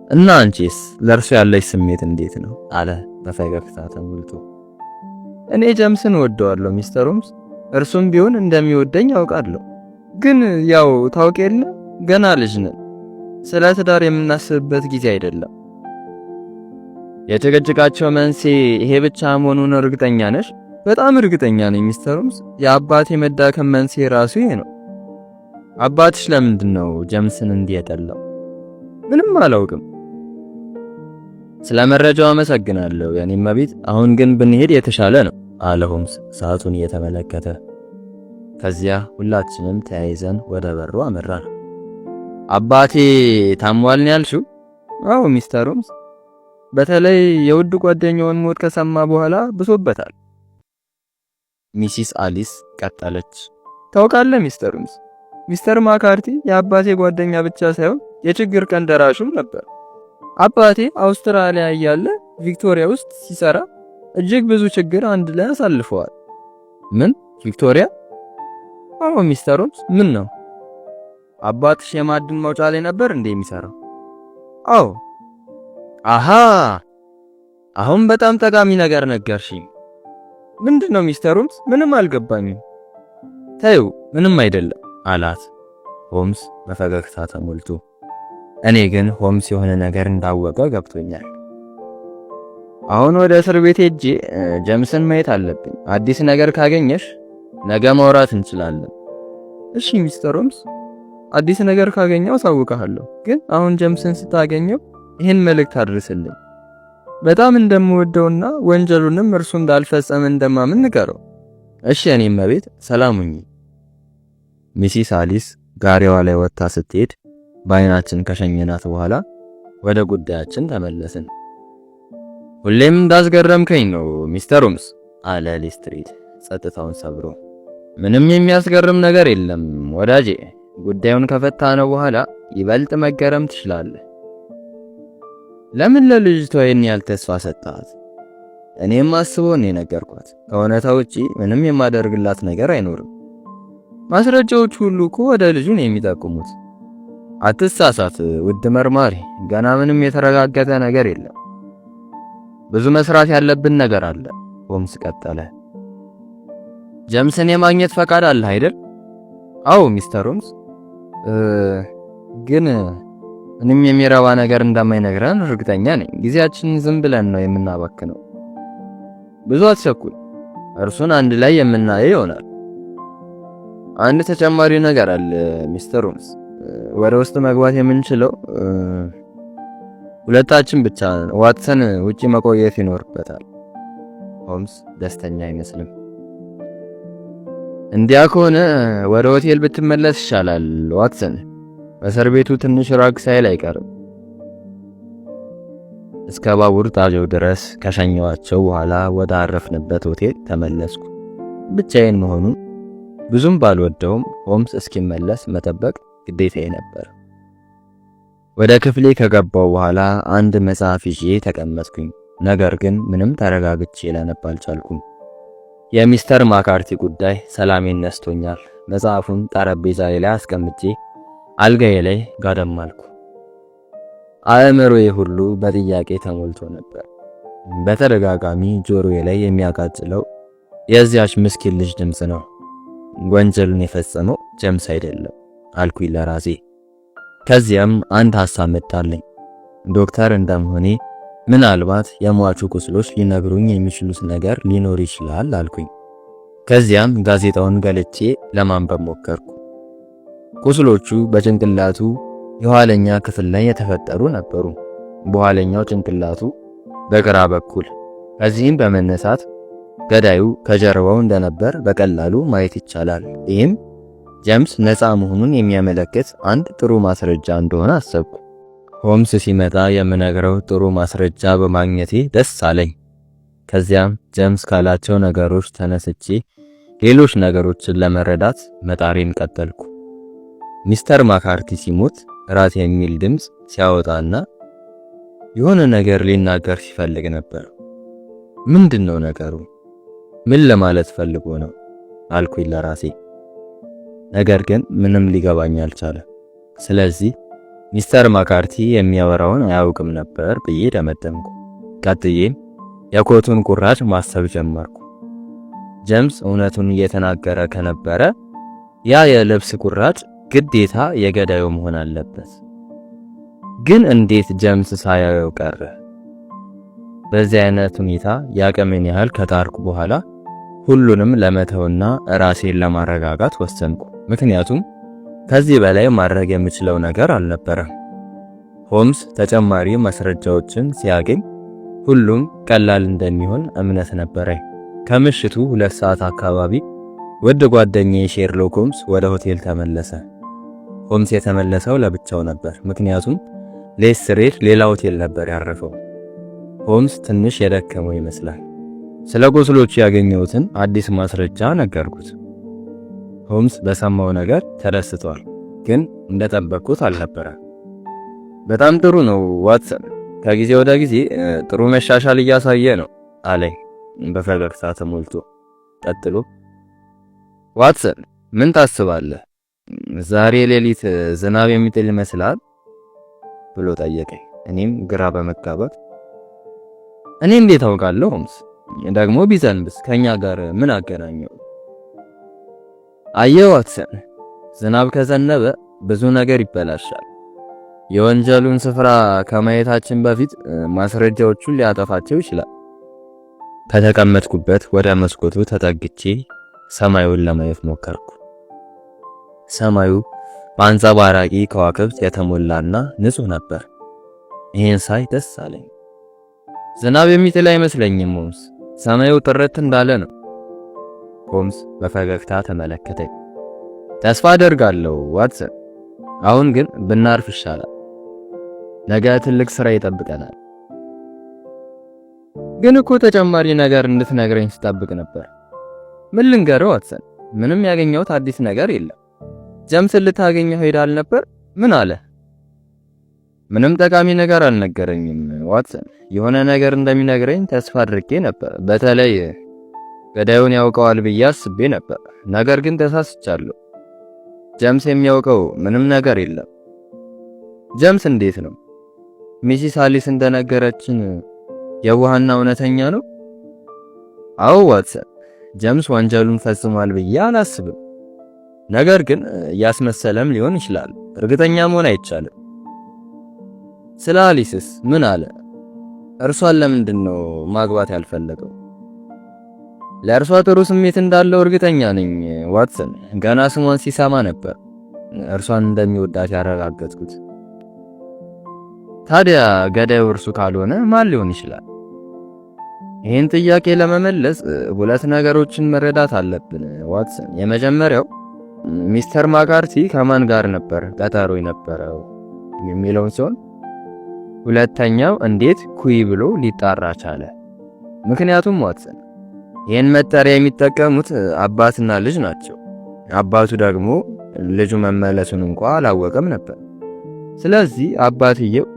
እና አንቺስ ለእርሱ ያለሽ ስሜት እንዴት ነው? አለ በፈገግታ ተሞልቶ። እኔ ጀምስን እወደዋለሁ ሚስተር ሆምስ፣ እርሱም ቢሆን እንደሚወደኝ ያውቃለሁ። ግን ያው ታውቅ የለ ገና ልጅ ነን። ስለ ትዳር የምናስብበት ጊዜ አይደለም። የጭቅጭቃቸው መንስኤ ይሄ ብቻ መሆኑን እርግጠኛ ነሽ? በጣም እርግጠኛ ነኝ ሚስተር ሆምስ። የአባቴ መዳከም መንስኤ ራሱ ይሄ ነው። አባትሽ ለምንድን ነው ጀምስን እንዲህ የጠላው? ምንም አላውቅም። ስለ መረጃው አመሰግናለሁ የኔም መቤት። አሁን ግን ብንሄድ የተሻለ ነው አለ ሆምስ ሰዓቱን እየተመለከተ። ከዚያ ሁላችንም ተያይዘን ወደ በሩ አመራን። አባቴ ታሟል ነው ያልሽው? አዎ ሚስተር ሆምስ፣ በተለይ የውድ ጓደኛውን ሞት ከሰማ በኋላ ብሶበታል። ሚሲስ አሊስ ቀጠለች። ታውቃለህ ሚስተር ሆምስ፣ ሚስተር ማካርቲ የአባቴ ጓደኛ ብቻ ሳይሆን የችግር ቀን ደራሹም ነበር። አባቴ አውስትራሊያ እያለ ቪክቶሪያ ውስጥ ሲሰራ እጅግ ብዙ ችግር አንድ ላይ አሳልፈዋል። ምን ቪክቶሪያ? አዎ ሚስተር ሆምስ። ምን ነው አባትሽ የማዕድን መውጫ ላይ ነበር እንዴ የሚሰራው? አዎ። አሃ፣ አሁን በጣም ጠቃሚ ነገር ነገርሽኝ። ምንድነው ሚስተር ሆምስ? ምንም አልገባኝም። ተይው፣ ምንም አይደለም አላት ሆምስ በፈገግታ ተሞልቶ። እኔ ግን ሆምስ የሆነ ነገር እንዳወቀ ገብቶኛል። አሁን ወደ እስር ቤት ሄጄ ጀምስን ማየት አለብኝ። አዲስ ነገር ካገኘሽ ነገ ማውራት እንችላለን። እሺ ሚስተር ሆምስ፣ አዲስ ነገር ካገኘው አሳውቅሃለሁ። ግን አሁን ጀምስን ስታገኘው ይህን መልእክት አድርስልኝ። በጣም እንደምወደውና ወንጀሉንም እርሱ እንዳልፈጸመ እንደማምን ንገረው። እሺ እኔም መቤት፣ ሰላም ሁኚ። ሚሲስ አሊስ ጋሪዋ ላይ ወጥታ ስትሄድ በአይናችን ከሸኘናት በኋላ ወደ ጉዳያችን ተመለስን። ሁሌም እንዳስገረምከኝ ነው ሚስተር ሆምስ አለ ሌስትሪድ ጸጥታውን ሰብሮ። ምንም የሚያስገርም ነገር የለም ወዳጄ፣ ጉዳዩን ከፈታነው በኋላ ይበልጥ መገረም ትችላለህ። ለምን ለልጅቷ ይህን ያህል ተስፋ ሰጣት? እኔም አስበው ነው የነገርኳት። ከእውነታው ውጪ ምንም የማደርግላት ነገር አይኖርም። ማስረጃዎቹ ሁሉ እኮ ወደ ልጁ ነው የሚጠቁሙት። አትሳሳት ውድ መርማሪ፣ ገና ምንም የተረጋገጠ ነገር የለም። ብዙ መስራት ያለብን ነገር አለ ሆምስ ቀጠለ። ጀምስን የማግኘት ፈቃድ አለ አይደል? አዎ ሚስተር ሆምስ፣ ግን ምንም የሚረባ ነገር እንደማይነግረን እርግጠኛ ነኝ። ጊዜያችንን ዝም ብለን ነው የምናባክነው። ብዙ አትቸኩል፣ እርሱን አንድ ላይ የምናየው ይሆናል። አንድ ተጨማሪ ነገር አለ ሚስተር ሆምስ፣ ወደ ውስጥ መግባት የምንችለው ሁለታችን ብቻ ነን። ዋትሰን ውጪ መቆየት ይኖርበታል። ሆምስ ደስተኛ አይመስልም። እንዲያ ከሆነ ወደ ሆቴል ብትመለስ ይሻላል ዋትሰን፣ በእስር ቤቱ ትንሽ ራቅ ሳይል አይቀርም። እስከ ባቡር ጣቢያው ድረስ ከሸኘዋቸው በኋላ ወደ አረፍንበት ሆቴል ተመለስኩ። ብቻዬን መሆኑን ብዙም ባልወደውም ሆምስ እስኪመለስ መጠበቅ ግዴታዬ ነበር። ወደ ክፍሌ ከገባው በኋላ አንድ መጽሐፍ ይዤ ተቀመጥኩኝ። ነገር ግን ምንም ተረጋግቼ ላነብ አልቻልኩም። የሚስተር ማካርቲ ጉዳይ ሰላሜን ነስቶኛል። መጽሐፉን ጠረጴዛዬ ላይ አስቀምጬ አልጋዬ ላይ ጋደም አልኩ። አእምሮዬ ሁሉ በጥያቄ ተሞልቶ ነበር። በተደጋጋሚ ጆሮዬ ላይ የሚያቃጭለው የዚያች ምስኪን ልጅ ድምፅ ነው። ወንጀሉን የፈጸመው ጀምስ አይደለም አልኩኝ ለራሴ። ከዚያም አንድ ሐሳብ መጣልኝ። ዶክተር እንደመሆኔ ምናልባት የሟቹ ቁስሎች ሊነግሩኝ የሚችሉት ነገር ሊኖር ይችላል አልኩኝ። ከዚያም ጋዜጣውን ገልጬ ለማንበብ ሞከርኩ። ቁስሎቹ በጭንቅላቱ የኋለኛ ክፍል ላይ የተፈጠሩ ነበሩ፣ በኋለኛው ጭንቅላቱ በግራ በኩል። ከዚህም በመነሳት ገዳዩ ከጀርባው እንደነበር በቀላሉ ማየት ይቻላል። ይህም ጀምስ ነፃ መሆኑን የሚያመለክት አንድ ጥሩ ማስረጃ እንደሆነ አሰብኩ። ሆምስ ሲመጣ የምነግረው ጥሩ ማስረጃ በማግኘቴ ደስ አለኝ። ከዚያም ጀምስ ካላቸው ነገሮች ተነስቼ ሌሎች ነገሮችን ለመረዳት መጣሬን ቀጠልኩ። ሚስተር ማካርቲ ሲሞት ራት የሚል ድምፅ ሲያወጣና የሆነ ነገር ሊናገር ሲፈልግ ነበር። ምንድነው ነገሩ? ምን ለማለት ፈልጎ ነው አልኩኝ ለራሴ። ነገር ግን ምንም ሊገባኝ አልቻለም። ስለዚህ ሚስተር ማካርቲ የሚያወራውን አያውቅም ነበር ብዬ ደመደምኩ። ቀጥዬም የኮቱን ቁራጭ ማሰብ ጀመርኩ። ጀምስ እውነቱን እየተናገረ ከነበረ ያ የልብስ ቁራጭ ግዴታ የገዳዩ መሆን አለበት። ግን እንዴት ጀምስ ሳያየው ቀረ? በዚህ አይነት ሁኔታ ያቅሜን ያህል ከጣርኩ በኋላ ሁሉንም ለመተውና ራሴን ለማረጋጋት ወሰንኩ። ምክንያቱም ከዚህ በላይ ማድረግ የምችለው ነገር አልነበረም። ሆምስ ተጨማሪ ማስረጃዎችን ሲያገኝ ሁሉም ቀላል እንደሚሆን እምነት ነበረኝ። ከምሽቱ 2 ሰዓት አካባቢ ውድ ጓደኛዬ ሼርሎክ ሆምስ ወደ ሆቴል ተመለሰ። ሆምስ የተመለሰው ለብቻው ነበር፣ ምክንያቱም ሌስትሬድ ሌላ ሆቴል ነበር ያረፈው። ሆምስ ትንሽ የደከመው ይመስላል። ስለ ቁስሎቹ ያገኘሁትን አዲስ ማስረጃ ነገርኩት። ሆምስ በሰማው ነገር ተደስቷል፣ ግን እንደጠበቅኩት አልነበረም። በጣም ጥሩ ነው ዋትሰን፣ ከጊዜ ወደ ጊዜ ጥሩ መሻሻል እያሳየ ነው አለኝ በፈገግታ ተሞልቶ። ቀጥሎ ዋትሰን ምን ታስባለህ? ዛሬ ሌሊት ዝናብ የሚጥል ይመስላል ብሎ ጠየቀኝ። እኔም ግራ በመጋባት እኔ እንዴት አውቃለሁ ሆምስ፣ ደግሞ ቢዘንብስ ከኛ ጋር ምን አገናኘው? አየህ ዋትሰን፣ ዝናብ ከዘነበ ብዙ ነገር ይበላሻል። የወንጀሉን ስፍራ ከማየታችን በፊት ማስረጃዎቹን ሊያጠፋቸው ይችላል። ከተቀመጥኩበት ወደ መስኮቱ ተጠግቼ ሰማዩን ለማየት ሞከርኩ። ሰማዩ በአንጸባራቂ ከዋክብት የተሞላና ንጹህ ነበር። ይሄን ሳይ ደስ አለኝ። ዝናብ የሚጥል አይመስለኝም ሆምስ፣ ሰማዩ ጥርት እንዳለ ነው። ሆምስ በፈገግታ ተመለከተኝ። ተስፋ አደርጋለሁ ዋትሰን። አሁን ግን ብናርፍ ይሻላል። ነገ ትልቅ ስራ ይጠብቀናል። ግን እኮ ተጨማሪ ነገር እንድትነግረኝ ስጠብቅ ነበር። ምን ልንገረው ዋትሰን? ምንም ያገኘሁት አዲስ ነገር የለም። ጀምስን ልታገኘው ሄዳል ነበር? ምን አለ? ምንም ጠቃሚ ነገር አልነገረኝም ዋትሰን። የሆነ ነገር እንደሚነግረኝ ተስፋ አድርጌ ነበር። በተለይ ገዳዩን ያውቀዋል ብዬ አስቤ ነበር። ነገር ግን ተሳስቻለሁ። ጀምስ የሚያውቀው ምንም ነገር የለም። ጀምስ እንዴት ነው? ሚሲስ አሊስ እንደነገረችን የዋህና እውነተኛ ነው? አዎ ዋትሰን፣ ጀምስ ወንጀሉን ፈጽሟል ብዬ አላስብም። ነገር ግን እያስመሰለም ሊሆን ይችላል። እርግጠኛ መሆን አይቻልም። ስለ አሊስስ ምን አለ? እርሷን ለምንድን ነው ማግባት ያልፈለገው? ለእርሷ ጥሩ ስሜት እንዳለው እርግጠኛ ነኝ ዋትሰን። ገና ስሟን ሲሰማ ነበር እርሷን እንደሚወዳት ያረጋገጥኩት። ታዲያ ገዳዩ እርሱ ካልሆነ ማን ሊሆን ይችላል? ይህን ጥያቄ ለመመለስ ሁለት ነገሮችን መረዳት አለብን ዋትሰን። የመጀመሪያው ሚስተር ማካርቲ ከማን ጋር ነበር ቀጠሮ የነበረው የሚለው ሲሆን፣ ሁለተኛው እንዴት ኩይ ብሎ ሊጣራ ቻለ? ምክንያቱም ዋትሰን ይህን መጠሪያ የሚጠቀሙት አባትና ልጅ ናቸው። አባቱ ደግሞ ልጁ መመለሱን እንኳን አላወቀም ነበር። ስለዚህ አባትየው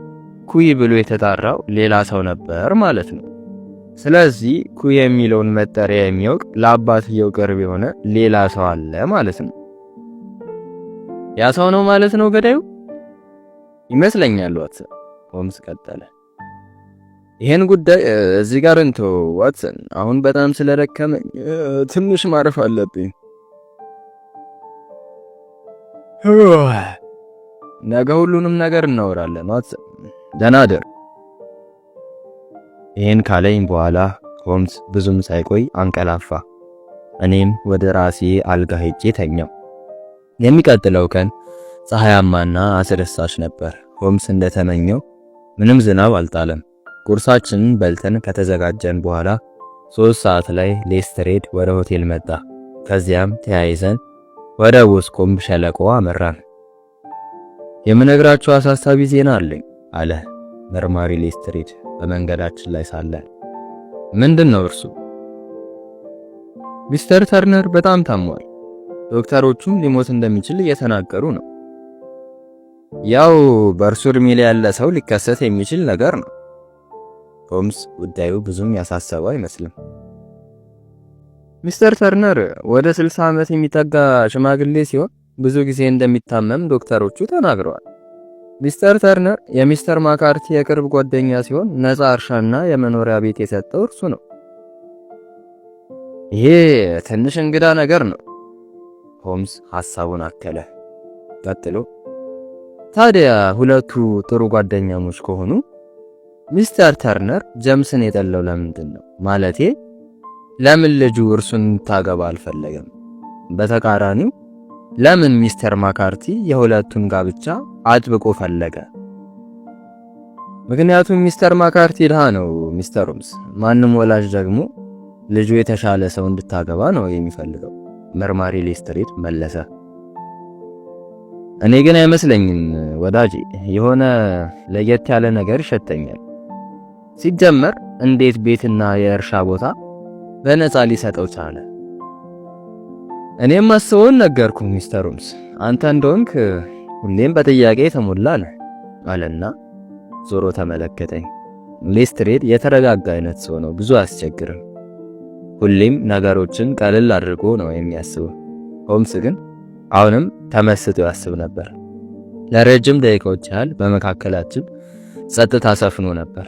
ኩይ ብሎ የተጣራው ሌላ ሰው ነበር ማለት ነው። ስለዚህ ኩይ የሚለውን መጠሪያ የሚያውቅ ለአባትየው ቅርብ የሆነ ሌላ ሰው አለ ማለት ነው። ያ ሰው ነው ማለት ነው ገዳዩ ይመስለኛል ዋትሰን። ሆምስ ቀጠለ። ይሄን ጉዳይ እዚህ ጋር እንተው ዋትሰን። አሁን በጣም ስለደከመኝ ትንሽ ማረፍ አለብኝ። ነገ ሁሉንም ነገር እናወራለን ዋትሰን። ደህና እደር። ይሄን ካለኝ በኋላ ሆምስ ብዙም ሳይቆይ አንቀላፋ። እኔም ወደ ራሴ አልጋ ሄጄ ተኛው። የሚቀጥለው ቀን ፀሐያማና አስደሳች ነበር። ሆምስ እንደተመኘው ምንም ዝናብ አልጣለም። ቁርሳችንን በልተን ከተዘጋጀን በኋላ 3 ሰዓት ላይ ሌስትሬድ ወደ ሆቴል መጣ። ከዚያም ተያይዘን ወደ ውስኮምብ ሸለቆ አመራን። የምነግራችሁ አሳሳቢ ዜና አለኝ አለ መርማሪ ሌስትሬድ በመንገዳችን ላይ ሳለ። ምንድነው እርሱ? ሚስተር ተርነር በጣም ታሟል። ዶክተሮቹም ሊሞት እንደሚችል እየተናገሩ ነው። ያው በእርሱ እድሜ ላይ ያለ ሰው ሊከሰት የሚችል ነገር ነው። ሆምስ ጉዳዩ ብዙም ያሳሰበው አይመስልም። ሚስተር ተርነር ወደ 60 ዓመት የሚጠጋ ሽማግሌ ሲሆን ብዙ ጊዜ እንደሚታመም ዶክተሮቹ ተናግረዋል። ሚስተር ተርነር የሚስተር ማካርቲ የቅርብ ጓደኛ ሲሆን ነፃ እርሻና የመኖሪያ ቤት የሰጠው እርሱ ነው። ይሄ ትንሽ እንግዳ ነገር ነው። ሆምስ ሐሳቡን አከለ። ቀጥሎ ታዲያ ሁለቱ ጥሩ ጓደኛሞች ከሆኑ ሚስተር ተርነር ጀምስን የጠላው ለምንድን ነው? ማለቴ ለምን ልጁ እርሱን ታገባ አልፈለገም? በተቃራኒው ለምን ሚስተር ማካርቲ የሁለቱን ጋብቻ አጥብቆ ፈለገ? ምክንያቱም ሚስተር ማካርቲ ድሃ ነው ሚስተር ሆምስ። ማንም ወላጅ ደግሞ ልጁ የተሻለ ሰው እንድታገባ ነው የሚፈልገው፣ መርማሪ ሌስትሬድ መለሰ። እኔ ግን አይመስለኝም ወዳጄ፣ የሆነ ለየት ያለ ነገር ይሸተኛል። ሲጀመር እንዴት ቤትና የእርሻ ቦታ በነፃ ሊሰጠው ቻለ? እኔም ማስበውን ነገርኩ ሚስተር ሆምስ። አንተ እንደሆንክ ሁሌም በጥያቄ የተሞላ ነህ አለና ዞሮ ተመለከተኝ። ሌስትሬድ የተረጋጋ አይነት ሰው ነው፣ ብዙ አያስቸግርም። ሁሌም ነገሮችን ቀልል አድርጎ ነው የሚያስበው። ሆምስ ግን አሁንም ተመስጦ ያስብ ነበር። ለረጅም ደቂቃዎች ያህል በመካከላችን ጸጥታ ሰፍኖ ነበር።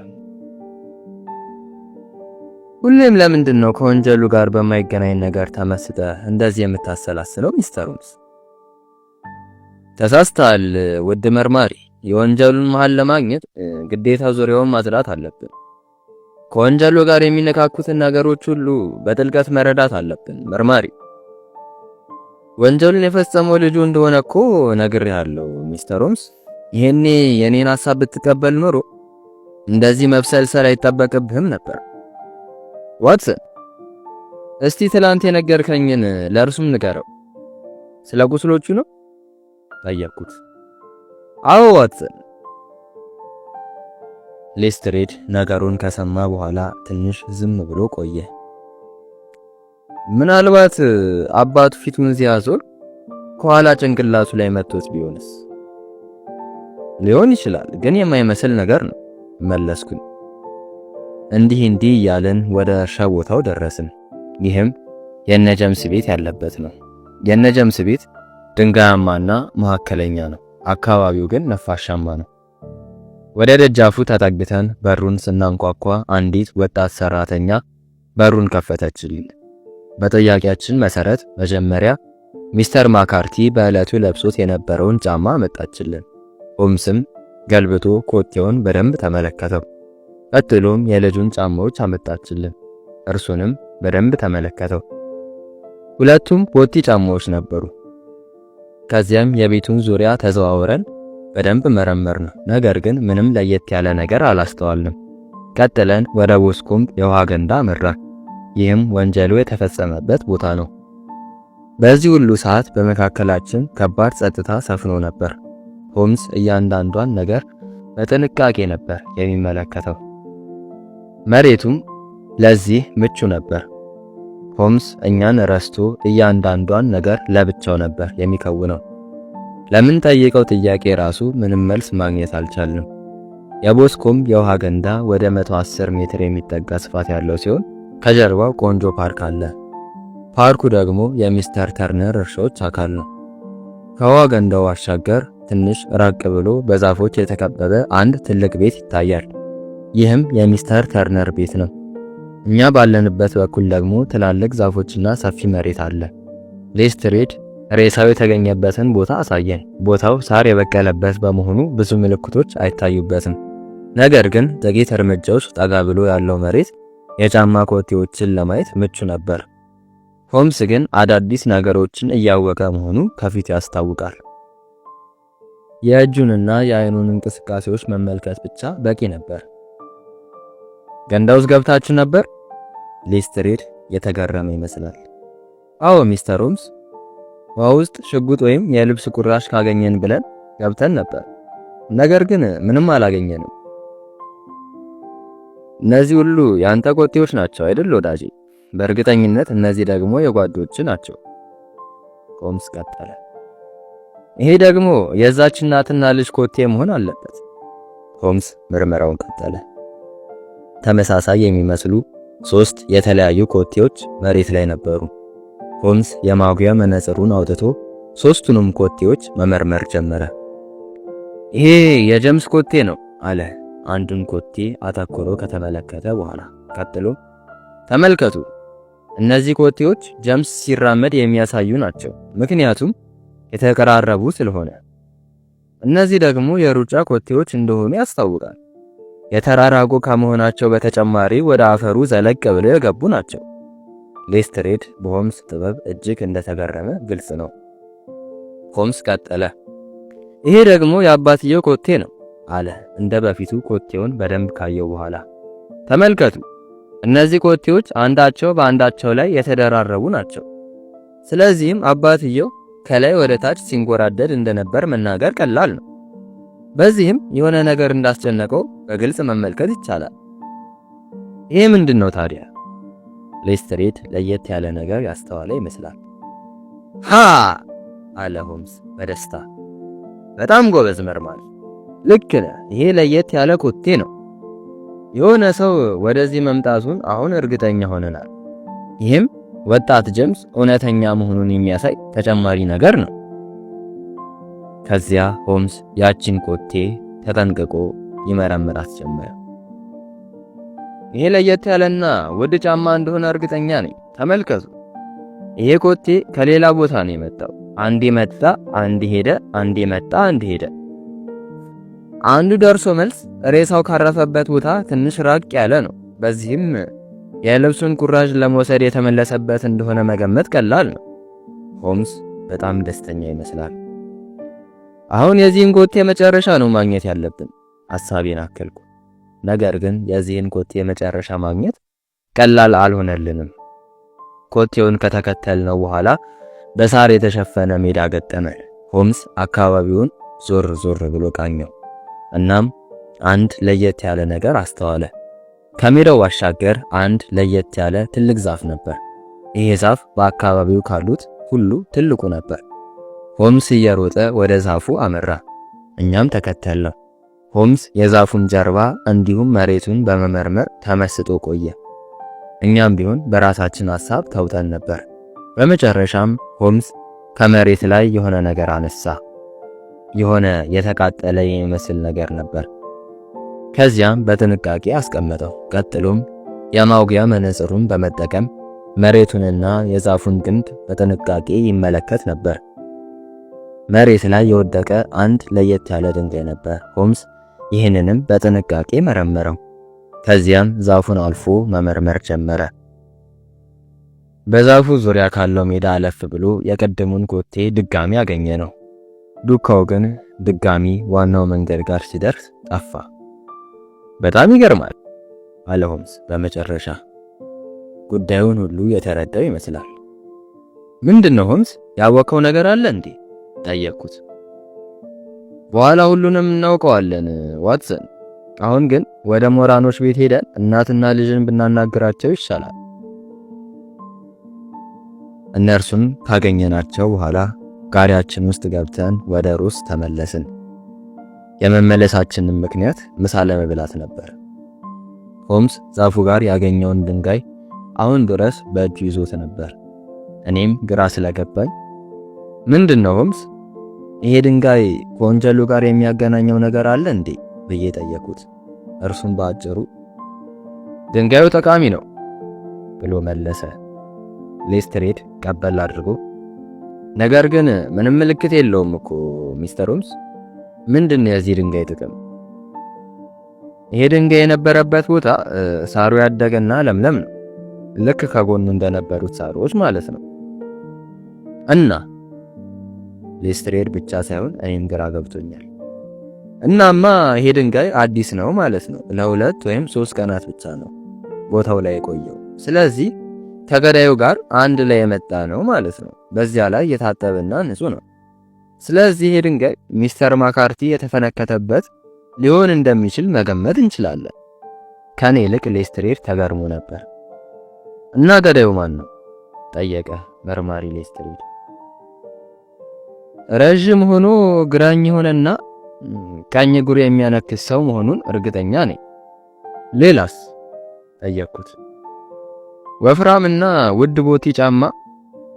ሁሌም ለምንድን ነው ከወንጀሉ ጋር በማይገናኝ ነገር ተመስጠ እንደዚህ የምታሰላስለው ሚስተር ሆምስ? ተሳስተሃል ውድ መርማሪ። የወንጀሉን መሃል ለማግኘት ግዴታ ዙሪያውን ማጽዳት አለብን። ከወንጀሉ ጋር የሚነካኩትን ነገሮች ሁሉ በጥልቀት መረዳት አለብን መርማሪ። ወንጀሉን የፈጸመው ልጁ እንደሆነ እኮ ነግሬሃለሁ ሚስተር ሆምስ። ይሄኔ የኔን ሐሳብ ብትቀበል ኖሮ እንደዚህ መብሰልሰል አይጠበቅብህም ነበር። ዋትሰን እስቲ ትላንት የነገርከኝን ለእርሱም ንገረው። ስለ ቁስሎቹ ነው ጠየቅኩት። አዎ ዋትሰን። ሌስትሬድ ነገሩን ከሰማ በኋላ ትንሽ ዝም ብሎ ቆየ። ምናልባት አባቱ ፊቱን ሲያዞር ከኋላ ጭንቅላቱ ላይ መጥቶት ቢሆንስ? ሊሆን ይችላል፣ ግን የማይመስል ነገር ነው መለስኩኝ። እንዲህ እያለን ወደ እርሻ ቦታው ደረስን። ይህም የነጀምስ ቤት ያለበት ነው። የነጀምስ ቤት ድንጋያማና መካከለኛ ነው። አካባቢው ግን ነፋሻማ ነው። ወደ ደጃፉ ተጠግተን በሩን ስናንኳኳ አንዲት ወጣት ሰራተኛ በሩን ከፈተችልን። በጥያቄያችን መሰረት መጀመሪያ ሚስተር ማካርቲ በዕለቱ ለብሶት የነበረውን ጫማ አመጣችልን። ሆምስም ገልብቶ ኮቴውን በደንብ ተመለከተው። ቀጥሎም የልጁን ጫማዎች አመጣችልን። እርሱንም በደንብ ተመለከተው። ሁለቱም ቦቲ ጫማዎች ነበሩ። ከዚያም የቤቱን ዙሪያ ተዘዋውረን በደንብ መረመርን። ነገር ግን ምንም ለየት ያለ ነገር አላስተዋልንም። ቀጥለን ወደ ቦስኮምብ የውሃ ገንዳ አመራን። ይህም ወንጀሉ የተፈጸመበት ቦታ ነው። በዚህ ሁሉ ሰዓት በመካከላችን ከባድ ጸጥታ ሰፍኖ ነበር። ሆምስ እያንዳንዷን ነገር በጥንቃቄ ነበር የሚመለከተው። መሬቱም ለዚህ ምቹ ነበር። ሆምስ እኛን ረስቶ እያንዳንዷን ነገር ለብቻው ነበር የሚከውነው። ለምን ጠይቀው ጥያቄ ራሱ ምንም መልስ ማግኘት አልቻልንም። የቦስኮምብ የውሃ ገንዳ ወደ 110 ሜትር የሚጠጋ ስፋት ያለው ሲሆን ከጀርባው ቆንጆ ፓርክ አለ። ፓርኩ ደግሞ የሚስተር ተርነር እርሻዎች አካል ነው። ከውሃ ገንዳው ባሻገር ትንሽ ራቅ ብሎ በዛፎች የተከበበ አንድ ትልቅ ቤት ይታያል። ይህም የሚስተር ተርነር ቤት ነው። እኛ ባለንበት በኩል ደግሞ ትላልቅ ዛፎችና ሰፊ መሬት አለ። ሌስትሬድ ሬሳው የተገኘበትን ቦታ አሳየን። ቦታው ሳር የበቀለበት በመሆኑ ብዙ ምልክቶች አይታዩበትም። ነገር ግን ጥቂት እርምጃዎች ጠጋ ብሎ ያለው መሬት የጫማ ኮቴዎችን ለማየት ምቹ ነበር። ሆምስ ግን አዳዲስ ነገሮችን እያወቀ መሆኑ ከፊት ያስታውቃል። የእጁንና የአይኑን እንቅስቃሴዎች መመልከት ብቻ በቂ ነበር። ገንዳ ውስጥ ገብታችሁ ነበር? ሌስትሬድ የተገረመ ይመስላል። አዎ ሚስተር ሆምስ፣ ውሃ ውስጥ ሽጉጥ ወይም የልብስ ቁራሽ ካገኘን ብለን ገብተን ነበር። ነገር ግን ምንም አላገኘንም። እነዚህ ሁሉ ያንተ ኮቴዎች ናቸው አይደል ወዳጄ? በእርግጠኝነት እነዚህ ደግሞ የጓዶች ናቸው። ሆምስ ቀጠለ። ይሄ ደግሞ የዛች እናትና ልጅ ኮቴ መሆን አለበት። ሆምስ ምርመራውን ቀጠለ። ተመሳሳይ የሚመስሉ 3 የተለያዩ ኮቴዎች መሬት ላይ ነበሩ። ሆምስ የማጉያ መነጽሩን አውጥቶ 3ቱንም ኮቴዎች መመርመር ጀመረ። ይሄ የጀምስ ኮቴ ነው አለ አንዱን ኮቴ አተኩሮ ከተመለከተ በኋላ። ቀጥሎ ተመልከቱ፣ እነዚህ ኮቴዎች ጀምስ ሲራመድ የሚያሳዩ ናቸው፣ ምክንያቱም የተቀራረቡ ስለሆነ። እነዚህ ደግሞ የሩጫ ኮቴዎች እንደሆኑ ያስታውቃል። የተራራቁ ከመሆናቸው በተጨማሪ ወደ አፈሩ ዘለቅ ብለው የገቡ ናቸው። ሌስትሬድ በሆምስ ጥበብ እጅግ እንደተገረመ ግልጽ ነው። ሆምስ ቀጠለ። ይሄ ደግሞ የአባትየው ኮቴ ነው አለ እንደ በፊቱ ኮቴውን በደንብ ካየው በኋላ። ተመልከቱ፣ እነዚህ ኮቴዎች አንዳቸው በአንዳቸው ላይ የተደራረቡ ናቸው። ስለዚህም አባትየው ከላይ ወደ ታች ሲንጎራደድ እንደነበር መናገር ቀላል ነው። በዚህም የሆነ ነገር እንዳስጨነቀው በግልጽ መመልከት ይቻላል። ይሄ ምንድነው ታዲያ? ሌስትሬድ ለየት ያለ ነገር ያስተዋለ ይመስላል። ሃ አለ ሆምስ በደስታ። በጣም ጎበዝ መርማሪ፣ ልክ ነህ። ይሄ ለየት ያለ ኮቴ ነው። የሆነ ሰው ወደዚህ መምጣቱን አሁን እርግጠኛ ሆነናል። ይህም ወጣት ጀምስ እውነተኛ መሆኑን የሚያሳይ ተጨማሪ ነገር ነው። ከዚያ ሆምስ ያቺን ኮቴ ተጠንቅቆ ይመረምራት ጀመረ። ይሄ ለየት ያለና ውድ ጫማ እንደሆነ እርግጠኛ ነኝ። ተመልከቱ፣ ይሄ ኮቴ ከሌላ ቦታ ነው የመጣው። አንዴ መጣ፣ አንዴ ሄደ፣ አንዴ መጣ፣ አንዴ ሄደ። አንዱ ደርሶ መልስ ሬሳው ካረፈበት ቦታ ትንሽ ራቅ ያለ ነው። በዚህም የልብሱን ቁራዥ ለመውሰድ የተመለሰበት እንደሆነ መገመት ቀላል ነው። ሆምስ በጣም ደስተኛ ይመስላል። አሁን የዚህን ኮቴ መጨረሻ ነው ማግኘት ያለብን፣ ሐሳቤን አከልኩ። ነገር ግን የዚህን ኮቴ መጨረሻ ማግኘት ቀላል አልሆነልንም። ኮቴውን ከተከተልነው በኋላ በሳር የተሸፈነ ሜዳ ገጠመ። ሆምስ አካባቢውን ዞር ዞር ብሎ ቃኘው። እናም አንድ ለየት ያለ ነገር አስተዋለ። ከሜዳው ባሻገር አንድ ለየት ያለ ትልቅ ዛፍ ነበር። ይሄ ዛፍ በአካባቢው ካሉት ሁሉ ትልቁ ነበር። ሆምስ እየሮጠ ወደ ዛፉ አመራ። እኛም ተከተልነው። ሆምስ የዛፉን ጀርባ እንዲሁም መሬቱን በመመርመር ተመስጦ ቆየ። እኛም ቢሆን በራሳችን ሐሳብ ተውጠን ነበር። በመጨረሻም ሆምስ ከመሬት ላይ የሆነ ነገር አነሳ። የሆነ የተቃጠለ የሚመስል ነገር ነበር። ከዚያም በጥንቃቄ አስቀመጠው። ቀጥሎም የማውጊያ መነጽሩን በመጠቀም መሬቱንና የዛፉን ግንድ በጥንቃቄ ይመለከት ነበር። መሬት ላይ የወደቀ አንድ ለየት ያለ ድንጋይ ነበር። ሆምስ ይህንንም በጥንቃቄ መረመረው። ከዚያም ዛፉን አልፎ መመርመር ጀመረ። በዛፉ ዙሪያ ካለው ሜዳ አለፍ ብሎ የቀደሙን ኮቴ ድጋሚ አገኘ ነው። ዱካው ግን ድጋሚ ዋናው መንገድ ጋር ሲደርስ ጠፋ። በጣም ይገርማል አለ ሆምስ በመጨረሻ። ጉዳዩን ሁሉ የተረዳው ይመስላል። ምንድነው ሆምስ? ያወቀው ነገር አለ እንዴ? ጠየቅኩት። በኋላ ሁሉንም እናውቀዋለን ዋትሰን። አሁን ግን ወደ ሞራኖች ቤት ሄደን እናትና ልጅን ብናናግራቸው ይሻላል። እነርሱም ካገኘናቸው በኋላ ጋሪያችን ውስጥ ገብተን ወደ ሩስ ተመለስን። የመመለሳችንን ምክንያት ምሳ ለመብላት ነበር። ሆምስ ዛፉ ጋር ያገኘውን ድንጋይ አሁን ድረስ በእጁ ይዞት ነበር። እኔም ግራ ስለገባኝ ምንድነው ሆምስ? ይሄ ድንጋይ ከወንጀሉ ጋር የሚያገናኘው ነገር አለ እንዴ ብዬ ጠየቁት። እርሱም በአጭሩ ድንጋዩ ጠቃሚ ነው ብሎ መለሰ። ሌስትሬድ ቀበል አድርጎ ነገር ግን ምንም ምልክት የለውም እኮ ሚስተር ሆምስ። ምንድነው የዚህ ድንጋይ ጥቅም? ይሄ ድንጋይ የነበረበት ቦታ ሳሩ ያደገና ለምለም ነው። ልክ ከጎኑ እንደነበሩት ሳሮች ማለት ነው። እና ሌስትሬድ ብቻ ሳይሆን እኔም ግራ ገብቶኛል። እናማ ይሄ ድንጋይ አዲስ ነው ማለት ነው። ለ2 ወይም 3 ቀናት ብቻ ነው ቦታው ላይ የቆየው። ስለዚህ ከገዳዩ ጋር አንድ ላይ የመጣ ነው ማለት ነው። በዚያ ላይ የታጠበና ንጹህ ነው። ስለዚህ ይሄ ድንጋይ ሚስተር ማካርቲ የተፈነከተበት ሊሆን እንደሚችል መገመት እንችላለን። ከኔ ይልቅ ሌስትሬድ ተገርሞ ነበር። እና ገዳዩ ማን ነው? ጠየቀ መርማሪ ሌስትሬድ። ረጅም ሆኖ ግራኝ የሆነና ቀኝ እግሩ የሚያነክስ ሰው መሆኑን እርግጠኛ ነኝ። ሌላስ? ጠየቅኩት። ወፍራምና ውድ ቦቲ ጫማ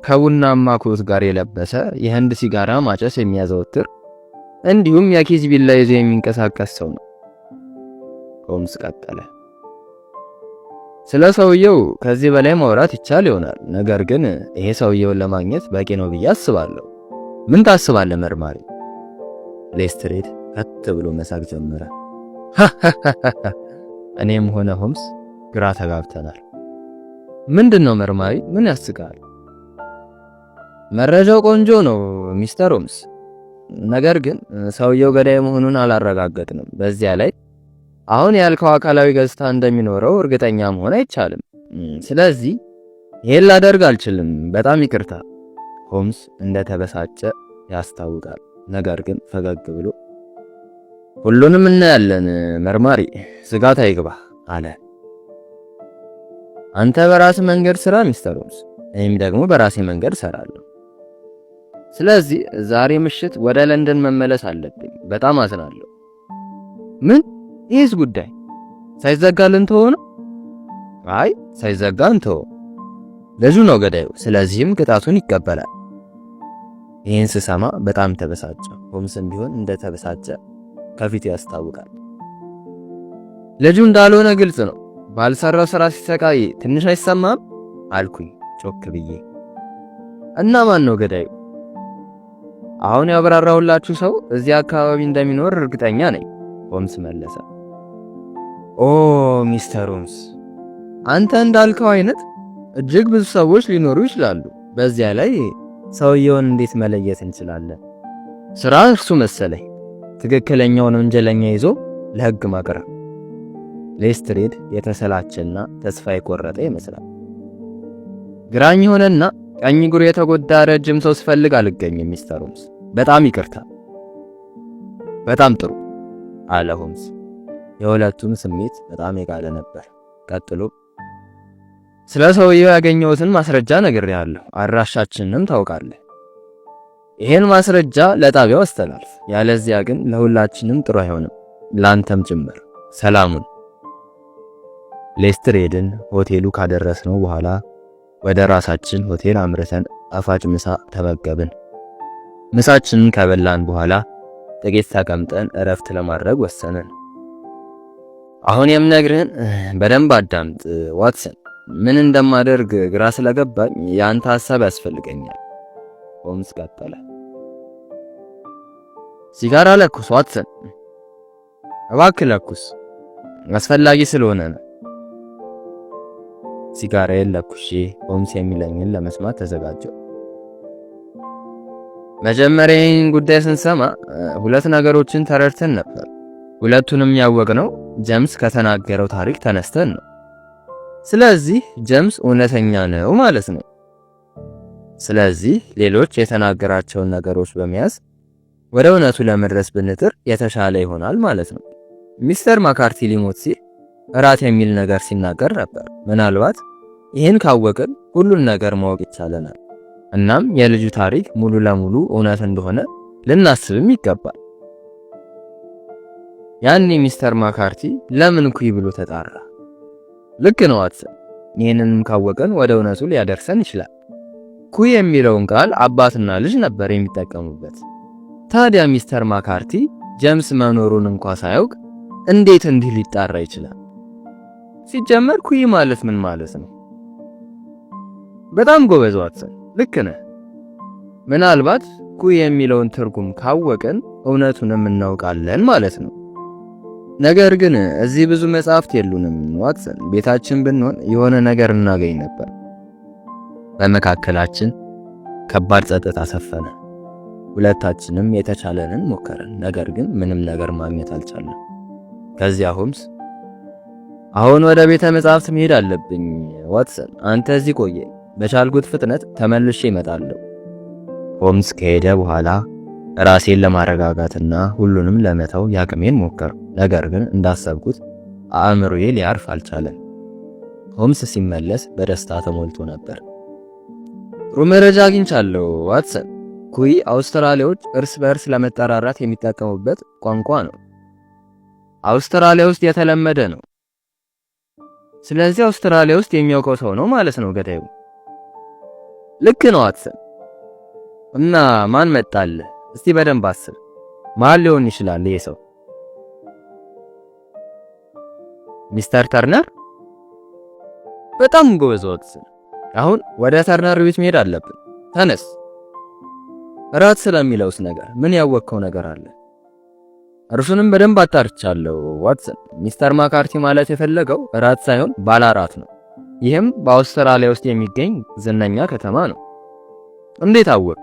ከቡናማ ኮት ጋር የለበሰ የህንድ ሲጋራ ማጨስ የሚያዘወትር እንዲሁም የኪስ ቢላ ይዞ የሚንቀሳቀስ ሰው ነው። ሆምስ ቀጠለ። ስለ ሰውየው ከዚህ በላይ ማውራት ይቻል ይሆናል፣ ነገር ግን ይሄ ሰውየውን ለማግኘት በቂ ነው ብዬ አስባለሁ። ምን ታስባለህ መርማሪ? ሌስትሬድ ከት ብሎ መሳቅ ጀመረ። እኔም ሆነ ሆምስ ግራ ተጋብተናል። ምንድነው መርማሪ? ምን ያስቃል? መረጃው ቆንጆ ነው ሚስተር ሆምስ፣ ነገር ግን ሰውየው ገዳይ መሆኑን አላረጋገጥንም። በዚያ ላይ አሁን ያልከው አካላዊ ገጽታ እንደሚኖረው እርግጠኛ መሆን አይቻልም። ስለዚህ ይሄን ላደርግ አልችልም። በጣም ይቅርታ። ሆምስ እንደተበሳጨ ያስታውቃል፣ ነገር ግን ፈገግ ብሎ ሁሉንም እናያለን መርማሪ፣ ስጋት አይግባ አለ። አንተ በራስ መንገድ ስራ ሚስተር ሆምስ፣ እኔም ደግሞ በራሴ መንገድ ሰራለሁ። ስለዚህ ዛሬ ምሽት ወደ ለንደን መመለስ አለብኝ። በጣም አዝናለሁ። ምን? ይህስ ጉዳይ ሳይዘጋልን ተሆነ? አይ ሳይዘጋ እንተው። ልጁ ነው ገዳዩ፣ ስለዚህም ቅጣቱን ይቀበላል። ይህን ስሰማ በጣም ተበሳጨ። ሆምስም ቢሆን እንደተበሳጨ ከፊቱ ያስታውቃል። ልጁ እንዳልሆነ ግልጽ ነው። ባልሰራው ስራ ሲሰቃይ ትንሽ አይሰማም አልኩኝ ጮክ ብዬ። እና ማን ነው ገዳዩ? አሁን ያብራራሁላችሁ ሰው እዚህ አካባቢ እንደሚኖር እርግጠኛ ነኝ፣ ሆምስ መለሰ። ኦ ሚስተር ሆምስ፣ አንተ እንዳልከው አይነት እጅግ ብዙ ሰዎች ሊኖሩ ይችላሉ። በዚያ ላይ ሰውየውን እንዴት መለየት እንችላለን? ስራ እርሱ መሰለኝ፣ ትክክለኛውን ወንጀለኛ ይዞ ለህግ ማቅረብ። ሌስትሬድ የተሰላቸና ተስፋ የቆረጠ ይመስላል። ግራኝ ሆነና ቀኝ እግሩ የተጎዳ ረጅም ሰው ስፈልግ አልገኝም ሚስተር ሆምስ። በጣም ይቅርታ። በጣም ጥሩ አለ ሆምስ። የሁለቱም ስሜት በጣም የጋለ ነበር። ቀጥሎ ስለ ሰውየው ያገኘሁትን ማስረጃ ነግሬሃለሁ። አድራሻችንንም ታውቃለህ። ይሄን ማስረጃ ለጣቢያው አስተላልፍ። ያለዚያ ግን ለሁላችንም ጥሩ አይሆንም፣ ላንተም ጭምር። ሰላሙን። ሌስትሬድን ሆቴሉ ካደረስነው በኋላ ወደ ራሳችን ሆቴል አምርተን ጣፋጭ ምሳ ተመገብን። ምሳችንን ከበላን በኋላ ጥቂት ተቀምጠን እረፍት ለማድረግ ወሰንን። አሁን የምነግርህን በደንብ አዳምጥ ዋትሰን። ምን እንደማደርግ ግራ ስለገባኝ የአንተ ሐሳብ ያስፈልገኛል። ሆምስ ቀጠለ። ሲጋራ ለኩስ ዋትሰን፣ እባክህ ለኩስ፣ አስፈላጊ ስለሆነ ነው። ሲጋራዬን ለኩሼ ሆምስ የሚለኝን ለመስማት ተዘጋጀው። መጀመሪያ ይህን ጉዳይ ስንሰማ ሁለት ነገሮችን ተረድተን ነበር። ሁለቱንም ያወቅነው ጀምስ ከተናገረው ታሪክ ተነስተን ነው። ስለዚህ ጀምስ እውነተኛ ነው ማለት ነው። ስለዚህ ሌሎች የተናገራቸውን ነገሮች በመያዝ ወደ እውነቱ ለመድረስ ብንጥር የተሻለ ይሆናል ማለት ነው። ሚስተር ማካርቲ ሊሞት ሲል እራት የሚል ነገር ሲናገር ነበር። ምናልባት ይህን ካወቅን ሁሉን ነገር ማወቅ ይቻለናል። እናም የልጁ ታሪክ ሙሉ ለሙሉ እውነት እንደሆነ ልናስብም ይገባል። ያኔ ሚስተር ማካርቲ ለምን ኩይ ብሎ ተጣራ? ልክ ነው ዋትሰን። ይህንንም ካወቅን ወደ እውነቱ ሊያደርሰን ይችላል። ኩይ የሚለውን ቃል አባትና ልጅ ነበር የሚጠቀሙበት። ታዲያ ሚስተር ማካርቲ ጀምስ መኖሩን እንኳን ሳያውቅ እንዴት እንዲህ ሊጣራ ይችላል? ሲጀመር ኩይ ማለት ምን ማለት ነው? በጣም ጎበዝ ዋትሰን፣ ልክ ነህ። ምናልባት ኩይ የሚለውን ትርጉም ካወቅን እውነቱንም እናውቃለን ማለት ነው። ነገር ግን እዚህ ብዙ መጽሐፍት የሉንም ዋትሰን። ቤታችን ብንሆን የሆነ ነገር እናገኝ ነበር። በመካከላችን ከባድ ጸጥታ ሰፈነ። ሁለታችንም የተቻለንን ሞከርን፣ ነገር ግን ምንም ነገር ማግኘት አልቻልንም። ከዚያ ሆምስ አሁን ወደ ቤተ መጻሕፍት መሄድ አለብኝ ዋትሰን፣ አንተ እዚህ ቆየ፣ በቻልኩት ፍጥነት ተመልሼ እመጣለሁ። ሆምስ ከሄደ በኋላ ራሴን ለማረጋጋትና ሁሉንም ለመተው ያቅሜን ሞከርኩ። ነገር ግን እንዳሰብኩት አእምሮዬ ሊያርፍ አልቻለም። ሆምስ ሲመለስ በደስታ ተሞልቶ ነበር። ጥሩ መረጃ አግኝቻለሁ ዋትሰን። ኩይ አውስትራሊያዎች እርስ በእርስ ለመጠራራት የሚጠቀሙበት ቋንቋ ነው። አውስትራሊያ ውስጥ የተለመደ ነው። ስለዚህ አውስትራሊያ ውስጥ የሚያውቀው ሰው ነው ማለት ነው ገዳዩ። ልክ ነው ዋትሰን። እና ማን መጣልህ? እስቲ በደንብ አስብ። ማን ሊሆን ይችላል ይሄ ሰው? ሚስተር ተርነር? በጣም ጎበዝ ዋትሰን። አሁን ወደ ተርነር ቤት መሄድ አለብን። ተነስ። እራት ስለሚለውስ ነገር ምን ያወቅከው ነገር አለ? እርሱንም በደንብ አጣርቻለሁ ዋትሰን። ሚስተር ማካርቲ ማለት የፈለገው እራት ሳይሆን ባላራት ነው። ይህም በአውስትራሊያ ውስጥ የሚገኝ ዝነኛ ከተማ ነው። እንዴት አወቅ?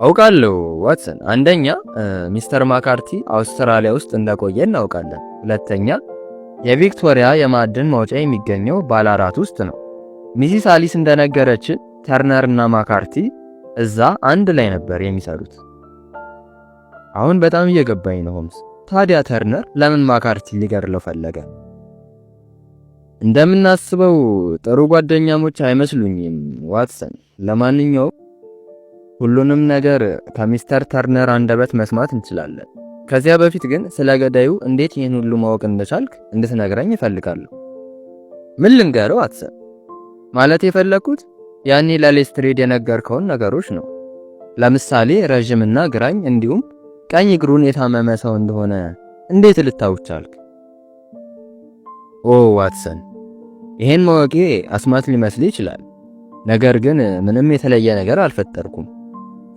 አውቃለሁ ዋትሰን። አንደኛ ሚስተር ማካርቲ አውስትራሊያ ውስጥ እንደቆየ እናውቃለን። ሁለተኛ የቪክቶሪያ የማዕድን ማውጫ የሚገኘው ባላራት ውስጥ ነው። ሚሲስ አሊስ እንደነገረችን ተርነር እና ማካርቲ እዛ አንድ ላይ ነበር የሚሰሩት። አሁን በጣም እየገባኝ ነው ሆምስ። ታዲያ ተርነር ለምን ማካርቲ ሊገድለው ፈለገ? እንደምናስበው ጥሩ ጓደኛሞች አይመስሉኝም ዋትሰን። ለማንኛውም ሁሉንም ነገር ከሚስተር ተርነር አንደበት መስማት እንችላለን። ከዚያ በፊት ግን ስለ ገዳዩ እንዴት ይህን ሁሉ ማወቅ እንደቻልክ እንድትነግረኝ እፈልጋለሁ። ምን ልንገረው ዋትሰን? ማለት የፈለኩት ያኔ ለሌስትሬድ የነገርከውን ነገሮች ነው። ለምሳሌ ረጅምና ግራኝ እንዲሁም ቀኝ እግሩን የታመመ ሰው እንደሆነ እንዴት ልታውቅ ቻልክ? ኦ ዋትሰን፣ ይሄን ማወቄ አስማት ሊመስል ይችላል። ነገር ግን ምንም የተለየ ነገር አልፈጠርኩም።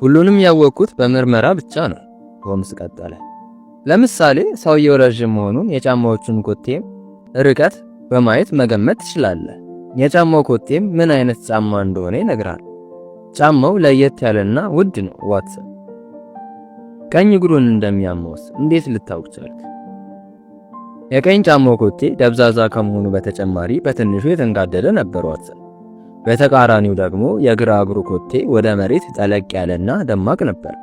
ሁሉንም ያወቅኩት በምርመራ ብቻ ነው። ሆምስ ቀጠለ። ለምሳሌ ሰውየው ረጅም መሆኑን የጫማዎቹን ኮቴም ርቀት በማየት መገመት ትችላለህ። የጫማው ኮቴም ምን አይነት ጫማ እንደሆነ ይነግራል። ጫማው ለየት ያለና ውድ ነው ዋትሰን። ቀኝ እግሩን እንደሚያመውስ እንዴት ልታውቅ ቻልክ? የቀኝ ጫማው ኮቴ ደብዛዛ ከመሆኑ በተጨማሪ በትንሹ የተንጋደደ ነበር ዋትሰን። በተቃራኒው ደግሞ የግራ እግሩ ኮቴ ወደ መሬት ጠለቅ ያለና ደማቅ ነበር።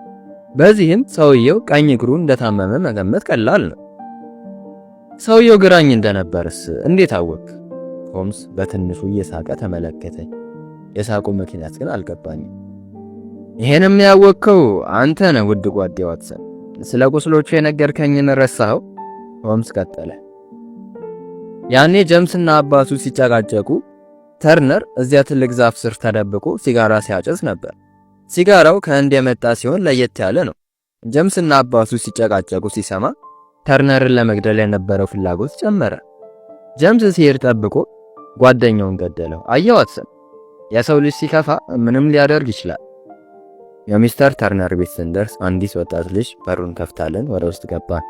በዚህም ሰውየው ቀኝ እግሩ እንደታመመ መገመት ቀላል ነው። ሰውየው ግራኝ እንደነበርስ እንዴት አወቅ? ሆምስ በትንሹ እየሳቀ ተመለከተኝ። የሳቁ ምክንያት ግን አልገባኝም። ይሄንም ያወቅከው አንተ ነህ ውድ ጓዴ ዋትሰን። ስለ ቁስሎቹ የነገርከኝን ረሳኸው? ሆምስ ቀጠለ። ያኔ ጀምስና አባቱ ሲጨቃጨቁ ተርነር እዚያ ትልቅ ዛፍ ስር ተደብቆ ሲጋራ ሲያጨስ ነበር። ሲጋራው ከህንድ የመጣ ሲሆን ለየት ያለ ነው። ጀምስና አባቱ ሲጨቃጨቁ ሲሰማ ተርነርን ለመግደል የነበረው ፍላጎት ጨመረ። ጀምስ ሲሄድ ጠብቆ ጓደኛውን ገደለው። አየህ ዋትሰን፣ የሰው ልጅ ሲከፋ ምንም ሊያደርግ ይችላል። የሚስተር ተርነር ቤት ስንደርስ አንዲት ወጣት ልጅ በሩን ከፍታለን ወደ ውስጥ ገባን።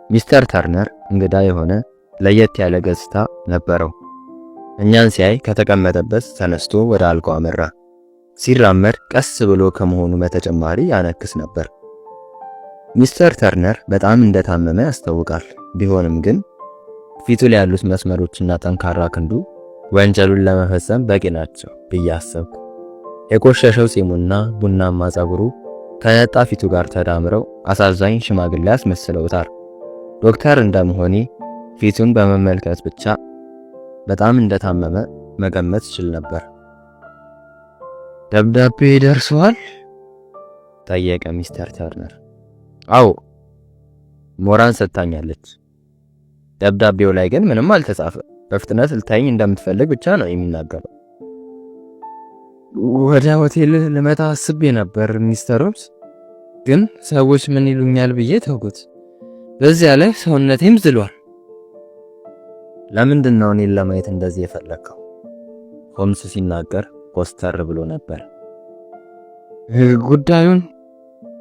ሚስተር ተርነር እንግዳ የሆነ ለየት ያለ ገጽታ ነበረው። እኛን ሲያይ ከተቀመጠበት ተነስቶ ወደ አልጋው አመራ። ሲራመድ ቀስ ብሎ ከመሆኑ በተጨማሪ ያነክስ ነበር። ሚስተር ተርነር በጣም እንደታመመ ያስታውቃል። ቢሆንም ግን ፊቱ ላይ ያሉት መስመሮችና ጠንካራ ክንዱ ወንጀሉን ለመፈጸም በቂ ናቸው ብዬ አሰብኩ። የቆሸሸው ጺሙና ቡናማ ጸጉሩ ከነጣ ፊቱ ጋር ተዳምረው አሳዛኝ ሽማግሌ ያስመስለውታል። ዶክተር እንደመሆኔ ፊቱን በመመልከት ብቻ በጣም እንደታመመ መገመት ይችል ነበር። ደብዳቤ ደርሷል? ጠየቀ ሚስተር ተርነር። አዎ፣ ሞራን ሰጥታኛለች። ደብዳቤው ላይ ግን ምንም አልተጻፈ። በፍጥነት ልታይኝ እንደምትፈልግ ብቻ ነው የሚናገረው። ወደ ሆቴል ልመጣ አስቤ ነበር ሚስተር ሆምስ፣ ግን ሰዎች ምን ይሉኛል ብዬ ተውኩት። በዚያ ላይ ሰውነቴም ዝሏል። ለምንድን ነው እኔን ለማየት እንደዚህ የፈለከው? ሆምስ ሲናገር ኮስተር ብሎ ነበር። ጉዳዩን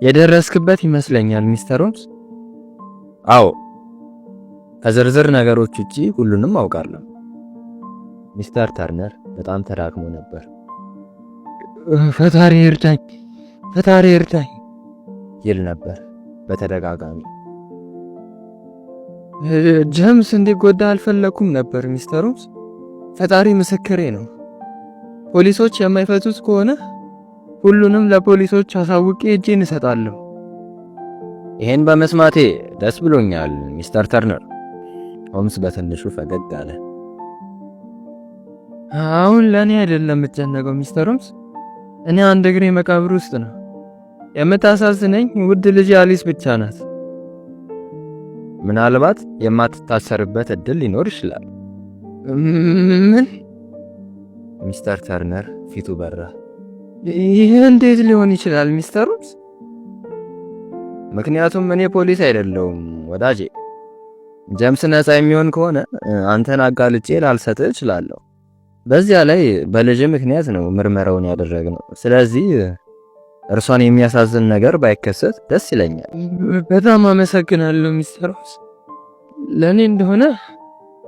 የደረስክበት ይመስለኛል ሚስተር ሆምስ። አዎ፣ ከዝርዝር ነገሮች ውጪ ሁሉንም አውቃለሁ። ሚስተር ተርነር በጣም ተዳክሞ ነበር። ፈጣሪ እርዳኝ፣ ፈጣሪ እርዳኝ ይል ነበር በተደጋጋሚ። ጀምስ እንዲጎዳ አልፈለኩም ነበር ሚስተር ሆምስ። ፈጣሪ ምስክሬ ነው። ፖሊሶች የማይፈቱት ከሆነ ሁሉንም ለፖሊሶች አሳውቄ እጄን እሰጣለሁ። ይሄን በመስማቴ ደስ ብሎኛል ሚስተር ተርነር። ሆምስ በትንሹ ፈገግ አለ። አሁን ለኔ አይደለም የምጨነቀው ሚስተር ሆምስ። እኔ አንድ እግሬ መቃብር ውስጥ ነው። የምታሳዝነኝ ውድ ልጅ አሊስ ብቻ ናት። ምናልባት የማትታሰርበት እድል ሊኖር ይችላል። ምን? ሚስተር ተርነር ፊቱ በራ። ይህ እንዴት ሊሆን ይችላል ሚስተር ሆምስ? ምክንያቱም እኔ ፖሊስ አይደለሁም ወዳጄ። ጀምስ ነፃ የሚሆን ከሆነ አንተን አጋልጬ ላልሰጥህ እችላለሁ። በዚያ ላይ በልጅ ምክንያት ነው ምርመራውን ያደረግነው። ስለዚህ እርሷን የሚያሳዝን ነገር ባይከሰት ደስ ይለኛል። በጣም አመሰግናለሁ ሚስተር ሆምስ። ለኔ እንደሆነ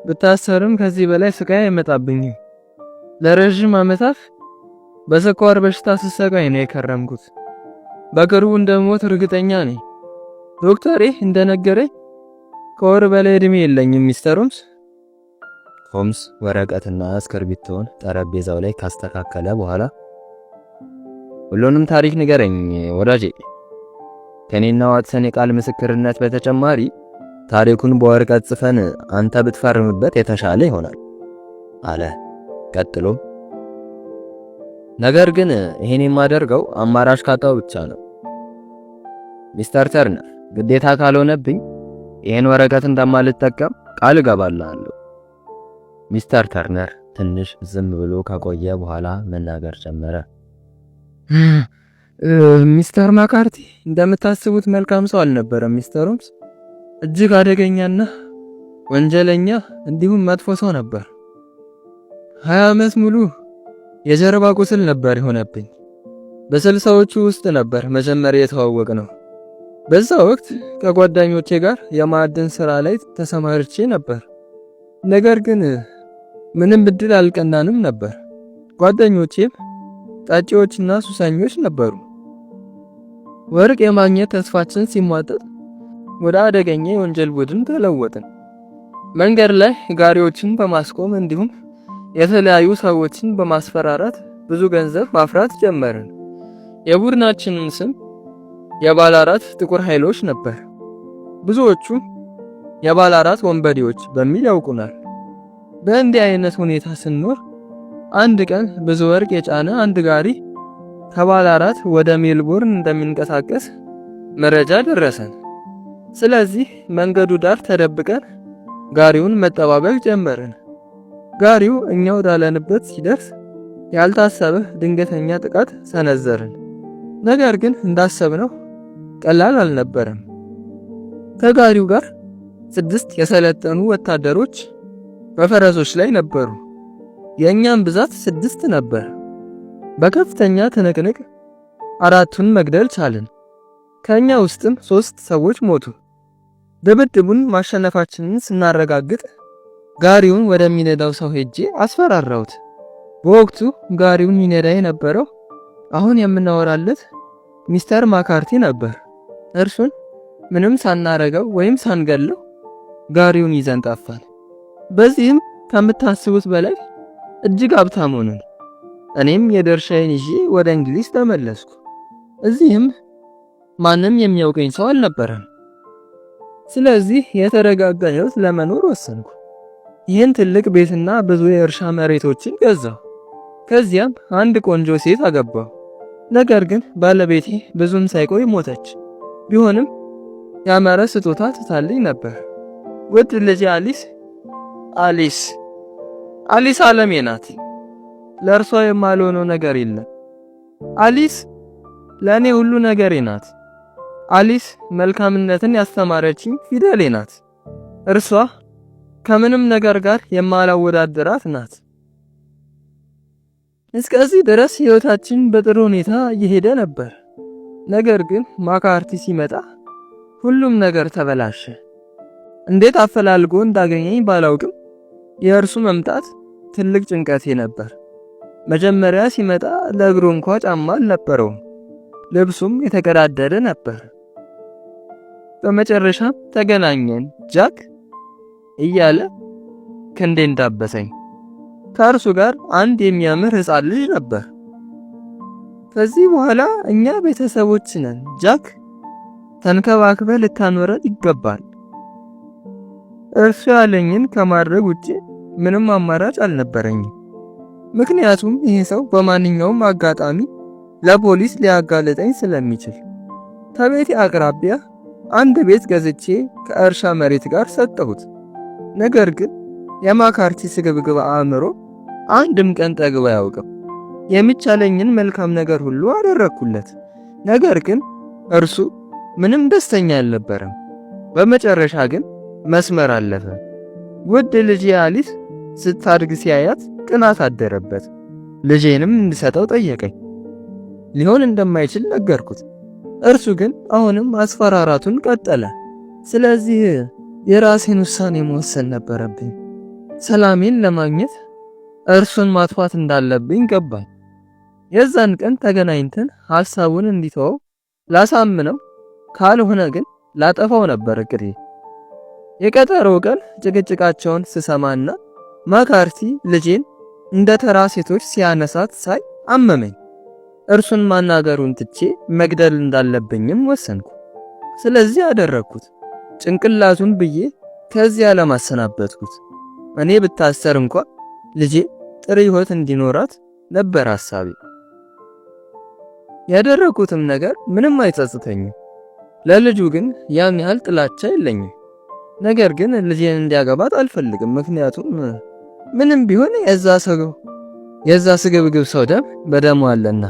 ብታሰርም ከዚህ በላይ ስቃይ አይመጣብኝም። ለረጅም ዓመታት በስኳር በሽታ ስሰቃይ ነው የከረምኩት። በቅርቡ እንደሞት እርግጠኛ ነኝ። ዶክተሬ እንደነገረኝ ከወር በላይ እድሜ የለኝም ሚስተር ሆምስ። ሆምስ ወረቀትና እስክርቢቶውን ጠረጴዛው ላይ ካስተካከለ በኋላ ሁሉንም ታሪክ ንገረኝ ወዳጄ። ከኔና ዋትሰን የቃል ምስክርነት በተጨማሪ ታሪኩን በወረቀት ጽፈን አንተ ብትፈርምበት የተሻለ ይሆናል አለ። ቀጥሎም ነገር ግን ይሄን የማደርገው አማራጭ ካጣው ብቻ ነው ሚስተር ተርነር። ግዴታ ካልሆነብኝ ይሄን ወረቀት እንደማልጠቀም ቃል እገባለሁ። ሚስተር ተርነር ትንሽ ዝም ብሎ ከቆየ በኋላ መናገር ጀመረ። ሚስተር ማካርቲ እንደምታስቡት መልካም ሰው አልነበረም ሚስተር ሆምስ። እጅግ አደገኛና ወንጀለኛ እንዲሁም መጥፎ ሰው ነበር። 20 ዓመት ሙሉ የጀርባ ቁስል ነበር የሆነብኝ። በ60ዎቹ ውስጥ ነበር መጀመሪያ የተዋወቅ ነው። በዛ ወቅት ከጓደኞቼ ጋር የማዕድን ስራ ላይ ተሰማርቼ ነበር። ነገር ግን ምንም እድል አልቀናንም ነበር። ጓደኞቼም ጣጪዎችና ሱሰኞች ነበሩ። ወርቅ የማግኘት ተስፋችን ሲሟጠጥ ወደ አደገኛ የወንጀል ቡድን ተለወጥን። መንገድ ላይ ጋሪዎችን በማስቆም እንዲሁም የተለያዩ ሰዎችን በማስፈራራት ብዙ ገንዘብ ማፍራት ጀመርን። የቡድናችንን ስም የባለ አራት ጥቁር ኃይሎች ነበር። ብዙዎቹ የባለ አራት ወንበዴዎች በሚል ያውቁናል። በእንዲህ አይነት ሁኔታ ስንኖር አንድ ቀን ብዙ ወርቅ የጫነ አንድ ጋሪ ከባለ አራት ወደ ሜልቦርን እንደሚንቀሳቀስ መረጃ ደረሰን። ስለዚህ መንገዱ ዳር ተደብቀን ጋሪውን መጠባበቅ ጀመርን። ጋሪው እኛ ወዳለንበት ሲደርስ ያልታሰበ ድንገተኛ ጥቃት ሰነዘርን። ነገር ግን እንዳሰብነው ቀላል አልነበረም። ከጋሪው ጋር 6 የሰለጠኑ ወታደሮች በፈረሶች ላይ ነበሩ። የእኛም ብዛት 6 ነበር። በከፍተኛ ትንቅንቅ 4ቱን መግደል ቻልን። ከኛ ውስጥም 3 ሰዎች ሞቱ። ድብድቡን ማሸነፋችንን ስናረጋግጥ ጋሪውን ወደሚነዳው ሰው ሄጄ አስፈራራሁት። በወቅቱ ጋሪውን ይነዳ የነበረው አሁን የምናወራለት ሚስተር ማካርቲ ነበር። እርሱን ምንም ሳናረገው ወይም ሳንገለው ጋሪውን ይዘን ጠፋን። በዚህም ከምታስቡት በላይ እጅግ ሀብታም ሆነን እኔም የድርሻዬን ይዤ ወደ እንግሊዝ ተመለስኩ። እዚህም ማንም የሚያውቀኝ ሰው አልነበረም። ስለዚህ የተረጋጋ ሕይወት ለመኖር ወሰንኩ። ይህን ትልቅ ቤትና ብዙ የእርሻ መሬቶችን ገዛሁ። ከዚያም አንድ ቆንጆ ሴት አገባሁ። ነገር ግን ባለቤቴ ብዙም ሳይቆይ ሞተች። ቢሆንም ያማረ ስጦታ ትታልኝ ነበር። ውድ ልጄ አሊስ ዓለሜ ናት። ለእርሷ የማልሆነው ነገር የለም። አሊስ ለእኔ ሁሉ ነገሬ ናት። አሊስ መልካምነትን ያስተማረችኝ ፊደሌ ናት። እርሷ ከምንም ነገር ጋር የማላወዳደራት ናት። እስከዚህ ድረስ ሕይወታችን በጥሩ ሁኔታ እየሄደ ነበር። ነገር ግን ማካርቲ ሲመጣ ሁሉም ነገር ተበላሸ። እንዴት አፈላልጎ እንዳገኘኝ ባላውቅም የእርሱ መምጣት ትልቅ ጭንቀቴ ነበር። መጀመሪያ ሲመጣ ለእግሩ እንኳ ጫማ አልነበረውም። ልብሱም የተቀዳደደ ነበር። በመጨረሻም ተገናኘን። ጃክ እያለ ክንዴን ዳበሰኝ። ከእርሱ ጋር አንድ የሚያምር ሕፃን ልጅ ነበር። ከዚህ በኋላ እኛ ቤተሰቦች ነን። ጃክ ተንከባክበህ ልታኖረን ይገባል። እርሱ ያለኝን ከማድረግ ውጪ ምንም አማራጭ አልነበረኝም። ምክንያቱም ይሄ ሰው በማንኛውም አጋጣሚ ለፖሊስ ሊያጋልጠኝ ስለሚችል። ከቤቴ አቅራቢያ አንድ ቤት ገዝቼ ከእርሻ መሬት ጋር ሰጠሁት። ነገር ግን የማካርቲ ስግብግብ አእምሮ አንድም ቀን ጠግቦ አያውቅም። የሚቻለኝን መልካም ነገር ሁሉ አደረኩለት። ነገር ግን እርሱ ምንም ደስተኛ አልነበረም። በመጨረሻ ግን መስመር አለፈ። ውድ ልጄ አሊስ ስታድግ ሲያያት ቅናት አደረበት። ልጄንም እንድሰጠው ጠየቀኝ። ሊሆን እንደማይችል ነገርኩት። እርሱ ግን አሁንም ማስፈራራቱን ቀጠለ። ስለዚህ የራሴን ውሳኔ መወሰን ነበረብኝ። ሰላሜን ለማግኘት እርሱን ማጥፋት እንዳለብኝ ገባኝ። የዛን ቀን ተገናኝተን ሐሳቡን እንዲተወው ላሳምነው፣ ካልሆነ ግን ላጠፋው ነበር እቅዴ። የቀጠሮው ቀን ጭቅጭቃቸውን ስሰማና ማካርቲ ልጄን እንደ ተራ ሴቶች ሲያነሳት ሳይ አመመኝ። እርሱን ማናገሩን ትቼ መግደል እንዳለብኝም ወሰንኩ። ስለዚህ አደረግኩት። ጭንቅላቱን ብዬ ከዚያ ለማሰናበትኩት። እኔ ብታሰር እንኳ ልጄ ጥሩ ሕይወት እንዲኖራት ነበር ሐሳቤ። ያደረኩትም ነገር ምንም አይጸጽተኝም። ለልጁ ግን ያን ያህል ጥላቻ የለኝም። ነገር ግን ልጄን እንዲያገባት አልፈልግም። ምክንያቱም ምንም ቢሆን የዛ ስግብግብ ሰው ደም በደሙ አለና።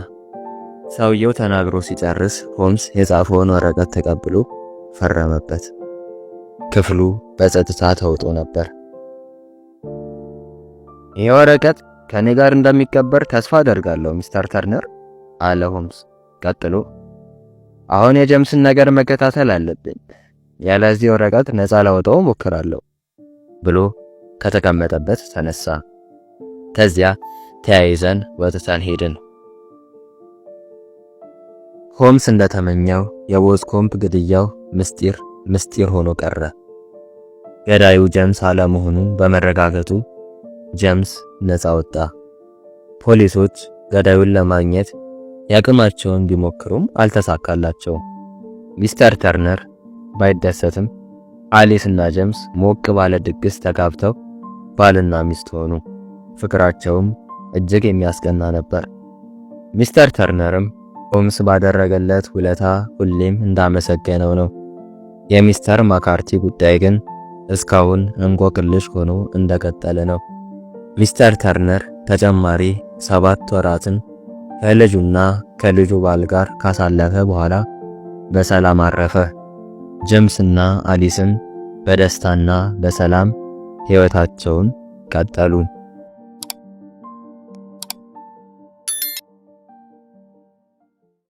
ሰውየው ተናግሮ ሲጨርስ ሆምስ የጻፈውን ወረቀት ተቀብሎ ፈረመበት። ክፍሉ በጸጥታ ተውጦ ነበር። ይህ ወረቀት ከኔ ጋር እንደሚቀበር ተስፋ አደርጋለሁ ሚስተር ተርነር አለ ሆምስ። ቀጥሎ አሁን የጀምስን ነገር መከታተል አለብኝ፣ ያለዚህ ወረቀት ነፃ ላወጣው ሞክራለሁ ብሎ ከተቀመጠበት ተነሳ። ከዚያ ተያይዘን ወጥተን ሄድን። ሆምስ እንደተመኘው የቦዝኮምፕ ግድያው ምስጢር ሆኖ ቀረ። ገዳዩ ጀምስ አለመሆኑን በመረጋገጡ ጄምስ ነፃ ወጣ። ፖሊሶች ገዳዩን ለማግኘት ያቅማቸውን ቢሞክሩም አልተሳካላቸውም። ሚስተር ተርነር ባይደሰትም አሊስ እና ጄምስ ሞቅ ባለ ድግስ ተጋብተው ባልና ሚስት ሆኑ። ፍቅራቸውም እጅግ የሚያስቀና ነበር። ሚስተር ተርነርም ሆምስ ባደረገለት ውለታ ሁሌም እንዳመሰገነው ነው። የሚስተር ማካርቲ ጉዳይ ግን እስካሁን እንቆቅልሽ ሆኖ እንደቀጠለ ነው። ሚስተር ተርነር ተጨማሪ 7 ወራትን ከልጁና ከልጁ ባል ጋር ካሳለፈ በኋላ በሰላም አረፈ። ጄምስና አሊስም በደስታና በሰላም ሕይወታቸውን ቀጠሉ።